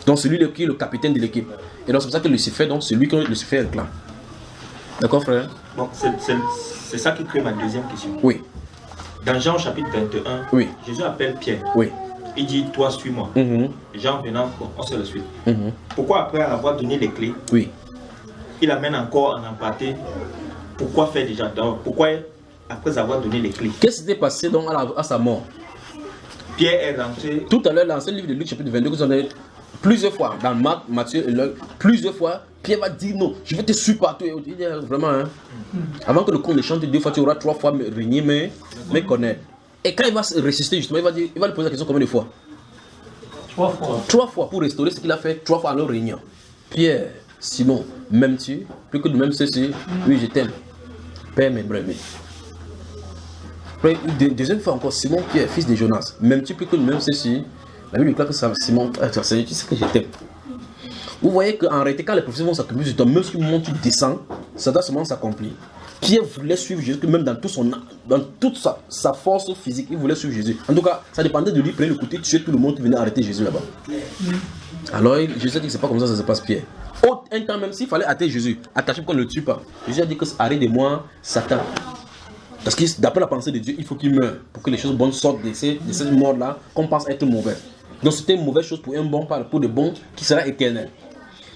Donc celui qui est le capitaine de l'équipe. Et donc c'est pour ça que Lucifer, donc celui que Lucifer réclame. D'accord, frère? Bon, c'est ça qui crée ma deuxième question. Oui. Dans Jean chapitre 21, Oui. Jésus appelle Pierre. Oui. Il dit, toi suis-moi. Jean venant, on se le suit. Pourquoi après avoir donné les clés, Oui. il amène encore en aparté? Pourquoi faire déjà? Pourquoi après avoir donné les clés? Qu'est-ce qui s'est passé donc à sa mort? Pierre est rentré. Tout à l'heure, dans ce livre de Luc chapitre 22, que vous en avez plusieurs fois, dans Marc, Matthieu et Luc, plusieurs fois, Pierre va dire non, je vais te suivre partout. Il dit vraiment, hein, avant que le con ne chante 2 fois, tu auras 3 fois régner, mais connaître. Et quand il va se résister, justement, il va lui poser la question combien de fois? 3 fois. 3 fois pour restaurer ce qu'il a fait 3 fois à leur réunion. Pierre, Simon, m'aimes-tu? Plus que de même ceci, oui, je t'aime. Père, mes brebis. Deuxième fois encore, Simon, Pierre, fils de Jonas, m'aimes-tu plus que de même ceci? La Bible déclare que ça, Simon, tu sais que je t'aime. Vous voyez qu'en réalité, quand les prophéties vont s'accomplir sur toi, même si tu descends, ça doit seulement s'accomplir. Pierre voulait suivre Jésus, même dans toute sa force physique, il voulait suivre Jésus. En tout cas, ça dépendait de lui, prendre le côté, tuer tout le monde qui venait arrêter Jésus là-bas. Alors, Jésus a dit que c'est pas comme ça se passe, Pierre. Un temps même, s'il fallait arrêter Jésus, attacher pour qu'on ne le tue pas, Jésus a dit que arrête de moi, Satan. Parce que d'après la pensée de Dieu, il faut qu'il meure pour que les choses bonnes sortent de cette mort-là qu'on pense être mauvaises. Donc c'était une mauvaise chose pour un bon, pour de bon qui sera éternel.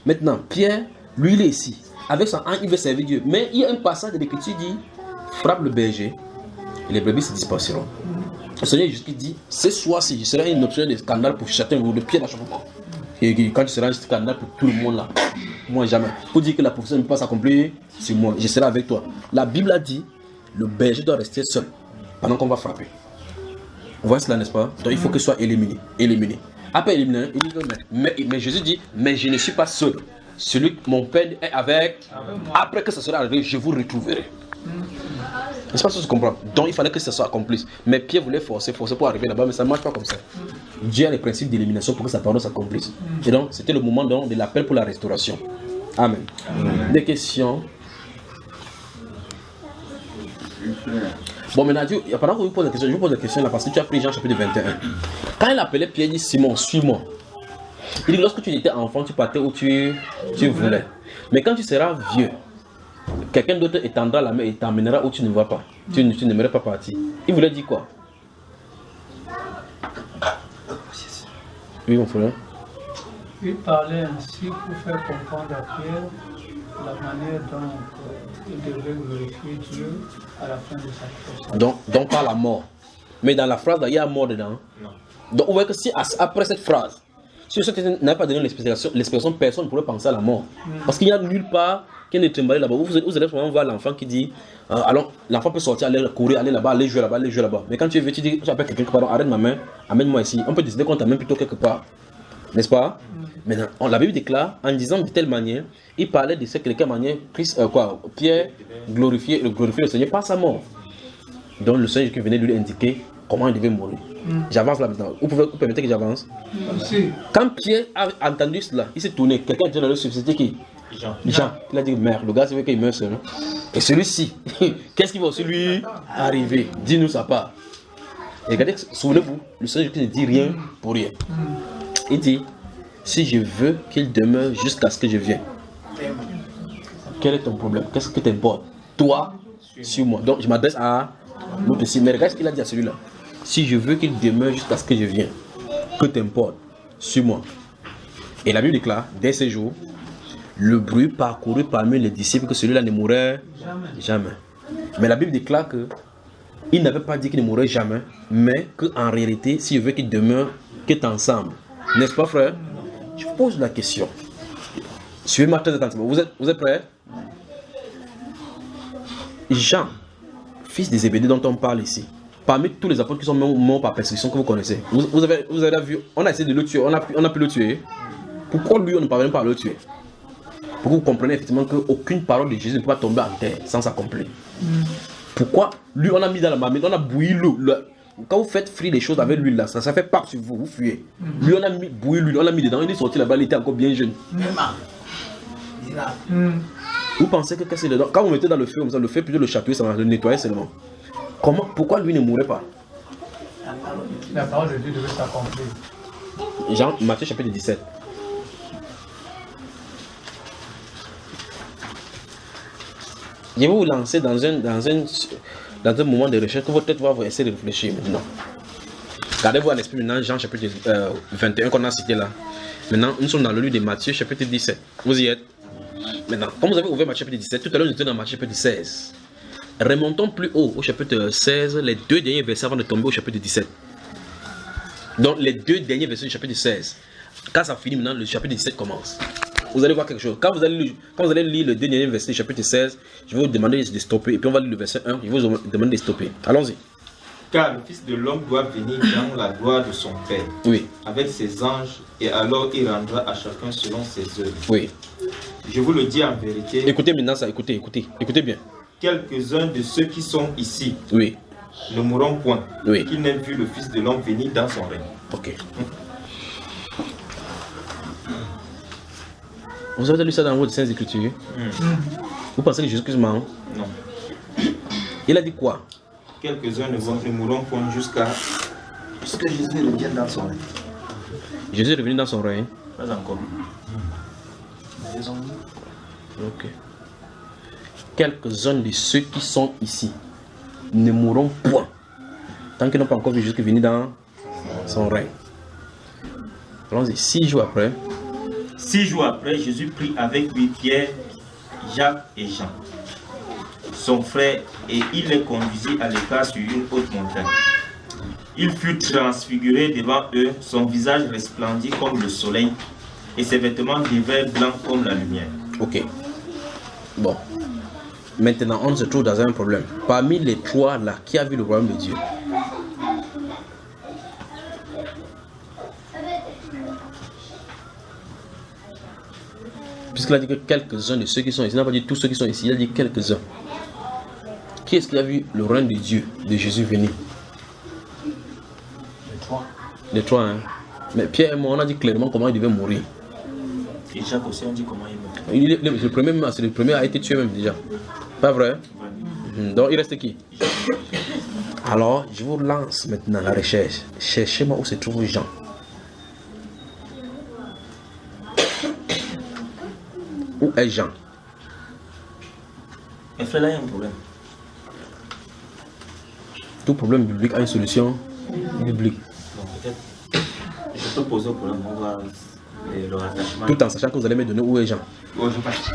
Maintenant, Pierre, lui, il est ici. Avec son âne, il veut servir Dieu. Mais il y a un passage de l'Écriture qui dit frappe le berger et les brebis se disperseront. Le Seigneur Jésus qui dit ce soir-ci, je serai une option de scandale pour chacun de pied d'achoppement. Et quand tu seras un scandale pour tout le monde là, moi jamais. Pour dire que la prophétie ne peut pas s'accomplir, c'est moi, je serai avec toi. La Bible a dit le berger doit rester seul pendant qu'on va frapper. Vous voyez cela, n'est-ce pas? Donc il faut qu'il soit éliminé. Après éliminé, il dit mais Jésus dit mais je ne suis pas seul. Celui que mon Père est avec, après que ça sera arrivé, je vous retrouverai. N'est-ce pas ce que je comprends? Donc il fallait que ça soit accompli. Mais Pierre voulait forcer pour arriver là-bas, mais ça ne marche pas comme ça. Dieu a les principes d'élimination pour que sa parole s'accomplisse. Et donc c'était le moment de l'appel pour la restauration. Amen. Des questions? Bon, maintenant, pendant que vous posez des questions, je vous pose des questions là parce que tu as pris Jean chapitre 21. Quand il appelait Pierre, il dit Simon, suis-moi. Il dit lorsque tu étais enfant, tu partais où tu voulais. Mais quand tu seras vieux, quelqu'un d'autre étendra la main et t'emmènera où tu ne vas pas. Tu n'aimerais pas partir. Il voulait dire quoi? Oui, mon frère. Il parlait ainsi pour faire comprendre à Pierre la manière dont il devait glorifier Dieu à la fin de sa personne. Donc pas la mort. Mais dans la phrase, il y a mort dedans. Non. Donc on voit que si après cette phrase, si le n'a pas donné l'expression, personne ne pourrait penser à la mort. Parce qu'il n'y a nulle part qu'il est trimballé là-bas. Vous allez souvent voir l'enfant qui dit alors l'enfant peut sortir, aller courir, aller là-bas, aller jouer là-bas, aller jouer là-bas. Mais quand tu veux, tu dis, tu appelles quelqu'un, pardon, arrête ma main, amène-moi ici. On peut décider qu'on t'amène plutôt quelque part. N'est-ce pas? Maintenant, la Bible déclare, en disant de telle manière, il parlait de cette quelque manière, Pierre glorifiait le Seigneur par sa mort. Donc le Seigneur qui venait lui indiquer comment il devait mourir. J'avance là maintenant. Vous permettez que j'avance? Quand Pierre a entendu cela, il s'est tourné. Quelqu'un a dit dans le c'était qui? Jean. Il a dit, merde, le gars, c'est vrai qu'il meurt seul. Et celui-ci, qu'est-ce qui va aussi lui arriver? Dis-nous sa part. Et regardez, souvenez-vous, le Seigneur ne dit rien pour rien. Il dit, si je veux qu'il demeure jusqu'à ce que je vienne. Quel est ton problème? Qu'est-ce que t'importe? Toi, sur moi. Donc je m'adresse à l'autre ici. Mais regarde ce qu'il a dit à celui-là. Si je veux qu'il demeure jusqu'à ce que je vienne, que t'importe? Sur moi. Et la Bible déclare, dès ces jours, le bruit parcourut parmi les disciples que celui-là ne mourrait jamais. Mais la Bible déclare que il n'avait pas dit qu'il ne mourrait jamais, mais qu'en réalité, si je veux qu'il demeure, qu'il est ensemble. N'est-ce pas, frère? Je vous pose la question. Suivez-moi très attentivement. Vous êtes prêts? Jean, fils des Zébédée dont on parle ici, parmi tous les apôtres qui sont morts par persécution que vous connaissez, vous avez vu, on a essayé de le tuer, on a pu le tuer. Pourquoi lui, on ne parvient pas à le tuer? Pour que vous compreniez effectivement qu'aucune parole de Jésus ne peut pas tomber en terre sans s'accomplir. Pourquoi lui, on a mis dans la marmite, on a bouilli l'eau. Quand vous faites frire les choses avec l'huile là, ça fait part sur vous, vous fuyez. Lui, on a mis bouilli l'huile, on l'a mis dedans, il est sorti là-bas, il était encore bien jeune. Vous pensez que c'est dedans? Quand vous mettez dans le feu, le feu plutôt le chatouiller, ça va le nettoyer seulement. Pourquoi lui ne mourrait pas? La parole de Dieu devait s'accomplir. Jean, Matthieu chapitre 17. Je vais vous lancer dans un moment de recherche que votre tête va vous essayer de réfléchir maintenant. Gardez-vous à l'esprit maintenant Jean chapitre 21 qu'on a cité là. Maintenant, nous sommes dans le livre de Matthieu chapitre 17. Vous y êtes? Maintenant, comme vous avez ouvert Matthieu chapitre 17, tout à l'heure nous étions dans Matthieu chapitre 16. Remontons plus haut au chapitre 16, les deux derniers versets avant de tomber au chapitre 17. Donc les deux derniers versets du chapitre 16. Quand ça finit maintenant, le chapitre 17 commence. Vous allez voir quelque chose. Quand vous allez lire le dernier verset du chapitre 16, je vais vous demander de stopper. Et puis on va lire le verset 1, je vais vous demander de stopper. Allons-y. Car le Fils de l'homme doit venir dans la gloire de son Père, oui, avec ses anges, et alors il rendra à chacun selon ses œuvres. Oui. Je vous le dis en vérité. Écoutez maintenant ça, écoutez bien. Quelques-uns de ceux qui sont ici, oui, ne mourront point, oui, qu'ils n'aient vu le Fils de l'homme venir dans son règne. Ok. Vous avez lu ça dans votre Sainte Écriture? Vous pensez que Jésus-Christ ment? Non. Il a dit quoi? Quelques-uns ne mourront point jusqu'à ce que Jésus revienne dans son règne. Jésus est revenu dans son règne? Pas encore. Ok. Quelques-uns de ceux qui sont ici ne mourront point tant qu'ils n'ont pas encore vu Jésus venir dans son règne. Allons-y, 6 jours après. 6 jours après, Jésus prit avec lui Pierre, Jacques et Jean, son frère, et il les conduisit à l'écart sur une haute montagne. Il fut transfiguré devant eux, son visage resplendit comme le soleil, et ses vêtements devinrent blancs comme la lumière. Ok. Bon. Maintenant, on se trouve dans un problème. Parmi les trois là, qui a vu le royaume de Dieu? Puisqu'il a dit que quelques-uns de ceux qui sont ici, il n'a pas dit tous ceux qui sont ici, il a dit quelques-uns. Qui est-ce qui a vu le royaume de Dieu, de Jésus venir? Les trois. Les trois, hein. Mais Pierre et moi, on a dit clairement comment il devait mourir. Et Jacques aussi, on dit comment il meurt. C'est le premier a été tué même déjà. Pas vrai? Donc il reste qui? Alors, je vous lance maintenant la recherche. Cherchez-moi où se trouve Jean. Où est Jean? Mais frère, là, il y a un problème. Tout problème biblique a une solution biblique. Bon, peut-être. Je peux poser un problème, on va Et le rattachement. Tout en sachant que vous allez me donner où est Jean. Oh, je passe.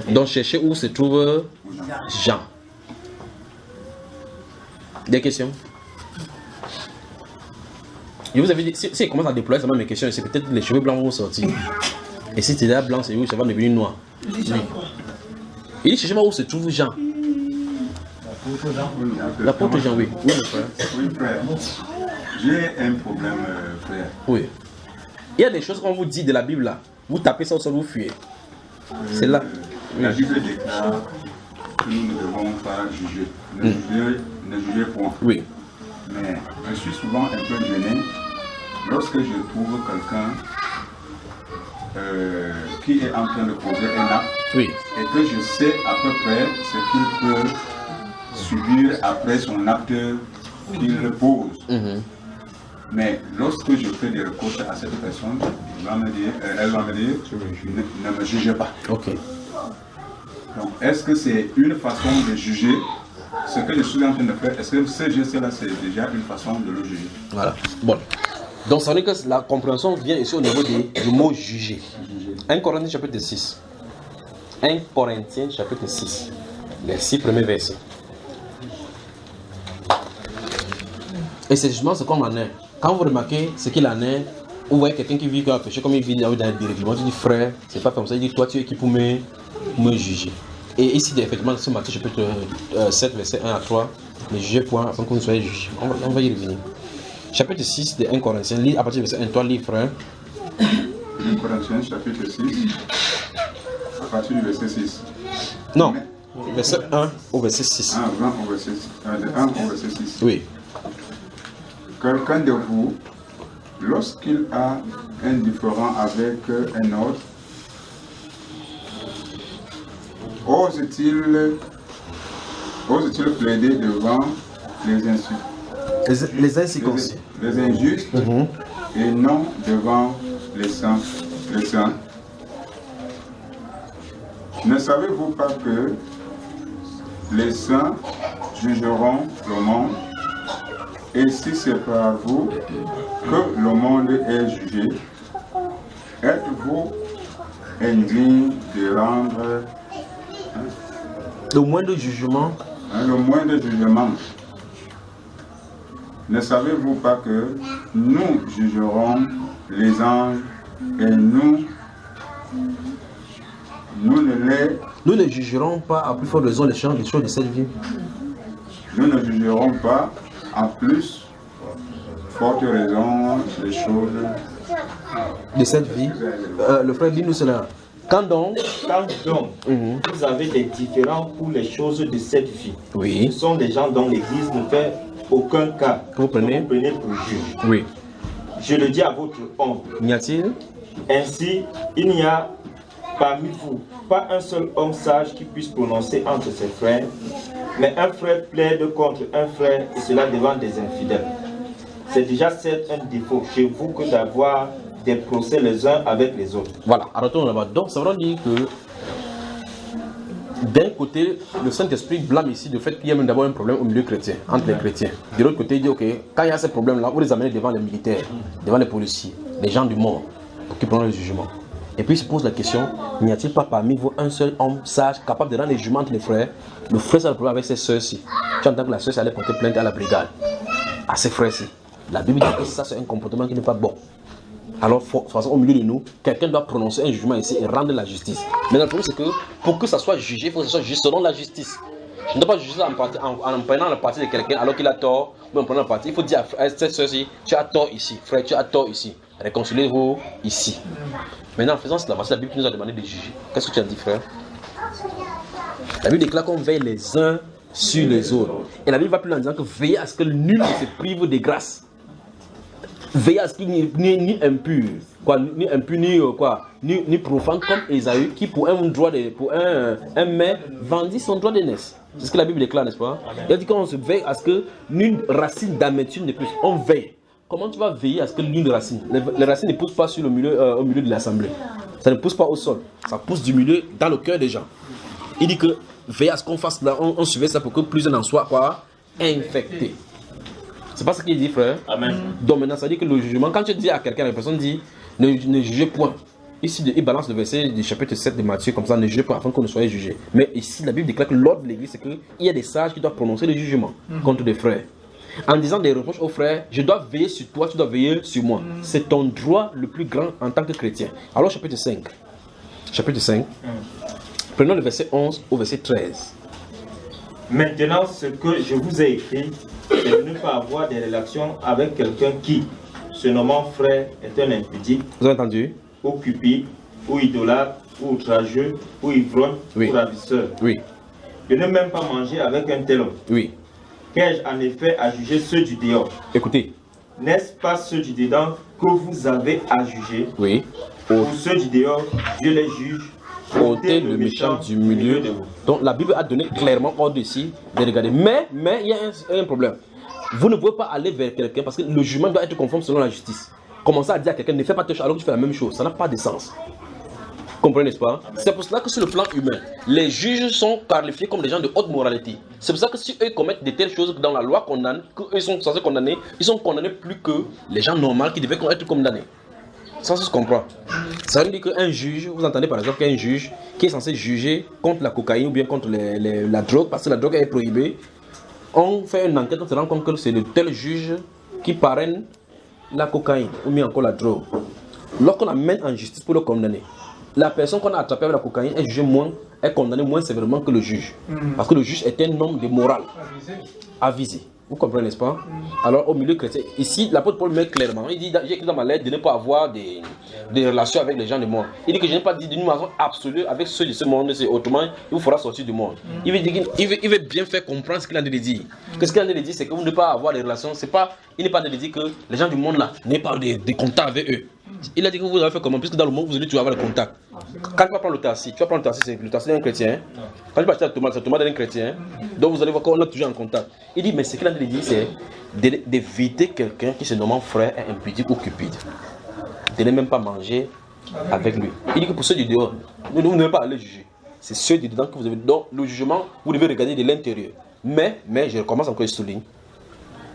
Donc cherchez où se trouve Jean. Des questions? Je vous avais dit, si il commence à déployer seulement mes questions, c'est peut-être les cheveux blancs vont sortir. Et si c'est là blanc, c'est où ça va devenir noir. Oui. Il dit cherchez-moi où se trouve Jean. L'apôtre Jean, oui. Oui, mon frère. Oui, frère. J'ai un problème, frère. Oui. Il y a des choses qu'on vous dit de la Bible là. Vous tapez ça au sol, vous fuyez. C'est là. La Bible déclare que nous ne devons pas juger. Ne juger point. Oui. Mais je suis souvent un peu gêné lorsque je trouve quelqu'un qui est en train de poser un acte, oui, et que je sais à peu près ce qu'il peut subir après son acte qu'il pose. Mais lorsque je fais des reproches à cette personne, elle va me dire, ne me jugez pas. Ok. Donc, est-ce que c'est une façon de juger ce que je suis en train de faire? Est-ce que ce geste-là, c'est déjà une façon de le juger? Voilà. Bon. Donc, ça veut dire que la compréhension vient ici au niveau du mot juger. 1 Corinthiens chapitre 6. 1 Corinthiens chapitre 6. Les 6 premiers versets. Et c'est justement ce qu'on en est. Quand vous remarquez ce qu'il en est, vous voyez quelqu'un qui vit comme un péché, comme il vit dans le dérèglement, tu dis frère, c'est pas comme ça, il dit toi tu es qui pour me juger. Et ici, effectivement, ce Matthieu chapitre 7, verset 1 à 3, ne jugez point afin que vous soyez jugés. On va y revenir. Chapitre 6 de 1 Corinthiens, lis à partir du verset 1, toi lis frère. 1 Corinthiens chapitre 6, à partir du verset 6. Non, verset 1 au verset 6. Ah, 1 au verset 6. De 1 au verset 6. Oui. Quelqu'un de vous, lorsqu'il a un différend avec un autre, ose-t-il plaider devant les insultes, les inconcis, les injustes, et non devant les saints? Ne savez-vous pas que les saints jugeront le monde? Et si c'est par vous que le monde est jugé, êtes-vous indigne de rendre le moindre jugement? Le moindre jugement. Ne savez-vous pas que nous jugerons les anges et nous ne jugerons pas à plus forte raison les choses de cette vie? Nous ne jugerons pas à plus forte raison les choses de cette vie. Le frère dit nous cela. Quand donc vous avez des différends pour les choses de cette vie, oui, ce sont des gens dont l'Église ne fait aucun cas que vous prenez pour juge. Oui. Je le dis à votre honte. N'y a-t-il? Ainsi, il n'y a parmi vous pas un seul homme sage qui puisse prononcer entre ses frères, mais un frère plaide contre un frère, et cela devant des infidèles. C'est déjà certes un défaut chez vous que d'avoir des procès les uns avec les autres. Voilà, arrêtons là-bas. Donc ça veut dire que d'un côté, le Saint-Esprit blâme ici le fait qu'il y a même d'abord un problème au milieu chrétien, entre les chrétiens. De l'autre côté, il dit ok, quand il y a ce problème-là, vous les amenez devant les militaires, devant les policiers, les gens du monde, pour qu'ils prennent le jugement. Et puis il se pose la question, n'y a-t-il pas parmi vous un seul homme sage capable de rendre les jugements entre les frères? Le frère, ça a le problème avec ses soeurs-ci. Tu entends que la soeur allait porter plainte à la brigade, à ses frères-ci. La Bible dit que ça c'est un comportement qui n'est pas bon. Alors, au milieu de nous, quelqu'un doit prononcer un jugement ici et rendre la justice. Mais le problème, c'est que pour que ça soit jugé, il faut que ça soit jugé selon la justice. Je ne dois pas juger en prenant la partie de quelqu'un alors qu'il a tort, ou en prenant la partie. Il faut dire à cette soeur-ci, tu as tort ici, frère, tu as tort ici. Réconciliez-vous ici. Maintenant, en faisant cela, voici la Bible qui nous a demandé de juger. Qu'est-ce que tu as dit, frère? La Bible déclare qu'on veille les uns sur les autres. Et la Bible va plus loin en disant que veillez à ce que nul ne se prive des grâces. Veillez à ce qu'il n'y ait ni impur, ni impur, ni profane comme Ésaü, qui pour un mets vendit son droit d'aînesse. C'est ce que la Bible déclare, n'est-ce pas? Il a dit qu'on se veille à ce que l'une racine d'amertume ne plus. On veille. Comment tu vas veiller à ce que l'une racine? Les racines ne poussent pas sur au milieu de l'assemblée. Ça ne pousse pas au sol. Ça pousse du milieu dans le cœur des gens. Il dit que veillez à ce qu'on fasse là, on surveille ça pour que plus n'en soit infecté. C'est pas ce qu'il dit, frère. Amen. Donc maintenant, ça dit que le jugement, quand tu dis à quelqu'un, la personne dit ne jugez point. Ici, il balance le verset du chapitre 7 de Matthieu, comme ça, ne jugez pas afin qu'on ne soit jugé. Mais ici, la Bible déclare que l'ordre de l'église, c'est qu'il y a des sages qui doivent prononcer le jugement contre des frères. En disant des reproches aux frères, je dois veiller sur toi, tu dois veiller sur moi. C'est ton droit le plus grand en tant que chrétien. Alors, chapitre 5. Chapitre 5. Prenons le verset 11 au verset 13. Maintenant, ce que je vous ai écrit, c'est de ne pas avoir des relations avec quelqu'un qui, se nommant frère, est un impudique. Vous avez entendu? Ou cupide, ou idolâtre, ou outrageux, ou ivrogne, Oui. ou ravisseur. Oui. De ne même pas manger avec un tel homme. Oui. Qu'ai-je en effet à juger ceux du dehors? Écoutez. N'est-ce pas ceux du dedans que vous avez à juger? Oui. Pour ceux du dehors, Dieu les juge. Ôtez le méchant du milieu de vous. Donc la Bible a donné clairement ordre ici de regarder. Mais il y a un problème. Vous ne pouvez pas aller vers quelqu'un parce que le jugement doit être conforme selon la justice. Commencer à dire à quelqu'un ne fais pas telle chose alors que tu fais la même chose, ça n'a pas de sens. Comprenez, n'est-ce pas? C'est pour cela que sur le plan humain, les juges sont qualifiés comme des gens de haute moralité. C'est pour ça que si eux commettent de telles choses que dans la loi condamne, qu'eux sont censés condamner, ils sont condamnés plus que les gens normaux qui devaient être condamnés. Ça se comprend. Ça veut dire qu'un juge, vous entendez par exemple qu'un juge qui est censé juger contre la cocaïne ou bien contre la drogue, parce que la drogue est prohibée, on fait une enquête, on se rend compte que c'est le tel juge qui parraine la cocaïne ou bien encore la drogue. Lorsqu'on l'amène en justice pour le condamner, la personne qu'on a attrapée avec la cocaïne est jugée est condamnée moins sévèrement que le juge. Parce que le juge est un homme de morale, avisé. Vous comprenez, n'est-ce pas? Alors, au milieu chrétien, ici, l'apôtre Paul met clairement, il dit, j'ai écrit dans ma lettre de ne pas avoir des relations avec les gens du monde. Il dit que je n'ai pas dit d'une façon absolue avec ceux de ce monde, c'est autrement, il vous fera sortir du monde. Il veut bien faire comprendre ce qu'il a de dire. Que ce qu'il a de dire, c'est que vous ne pas avoir des relations, il n'est pas de dire que les gens du monde là, n'aient pas des contacts avec eux. Il a dit que vous avez fait comment? Puisque dans le monde, vous allez toujours avoir des contacts. Quand tu vas prendre le taxi, c'est le taxi d'un chrétien. Quand tu vas acheter la tomate d'un chrétien. Donc vous allez voir qu'on est toujours en contact. Il dit, mais ce qu'il a dit, c'est d'éviter quelqu'un qui se nomme frère est impudique ou cupide. De ne même pas manger avec lui. Il dit que pour ceux du dehors, vous ne devez pas aller juger. C'est ceux du dedans que vous avez. Donc le jugement, vous devez regarder de l'intérieur. Mais je recommence encore, je souligne.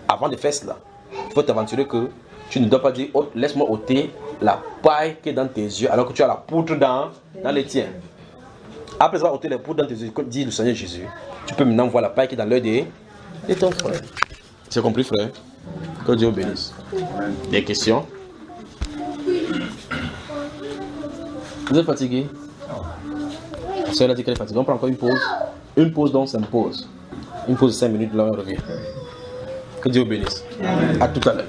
Avant de faire cela, il faut t'aventurer que tu ne dois pas dire, oh, laisse-moi ôter la paille qui est dans tes yeux alors que tu as la poudre dans les tiens. Après avoir ôté la poudre dans tes yeux, comme dit le Seigneur Jésus, tu peux maintenant voir la paille qui est dans l'œil de ton frère. Tu as compris, frère? Que Dieu vous bénisse. Des questions? Vous êtes fatigué? La soeur a dit qu'elle est fatiguée. On prend encore une pause. Une pause donc s'impose. Une pause de 5 minutes, là on revient. Que Dieu vous bénisse. A tout à l'heure.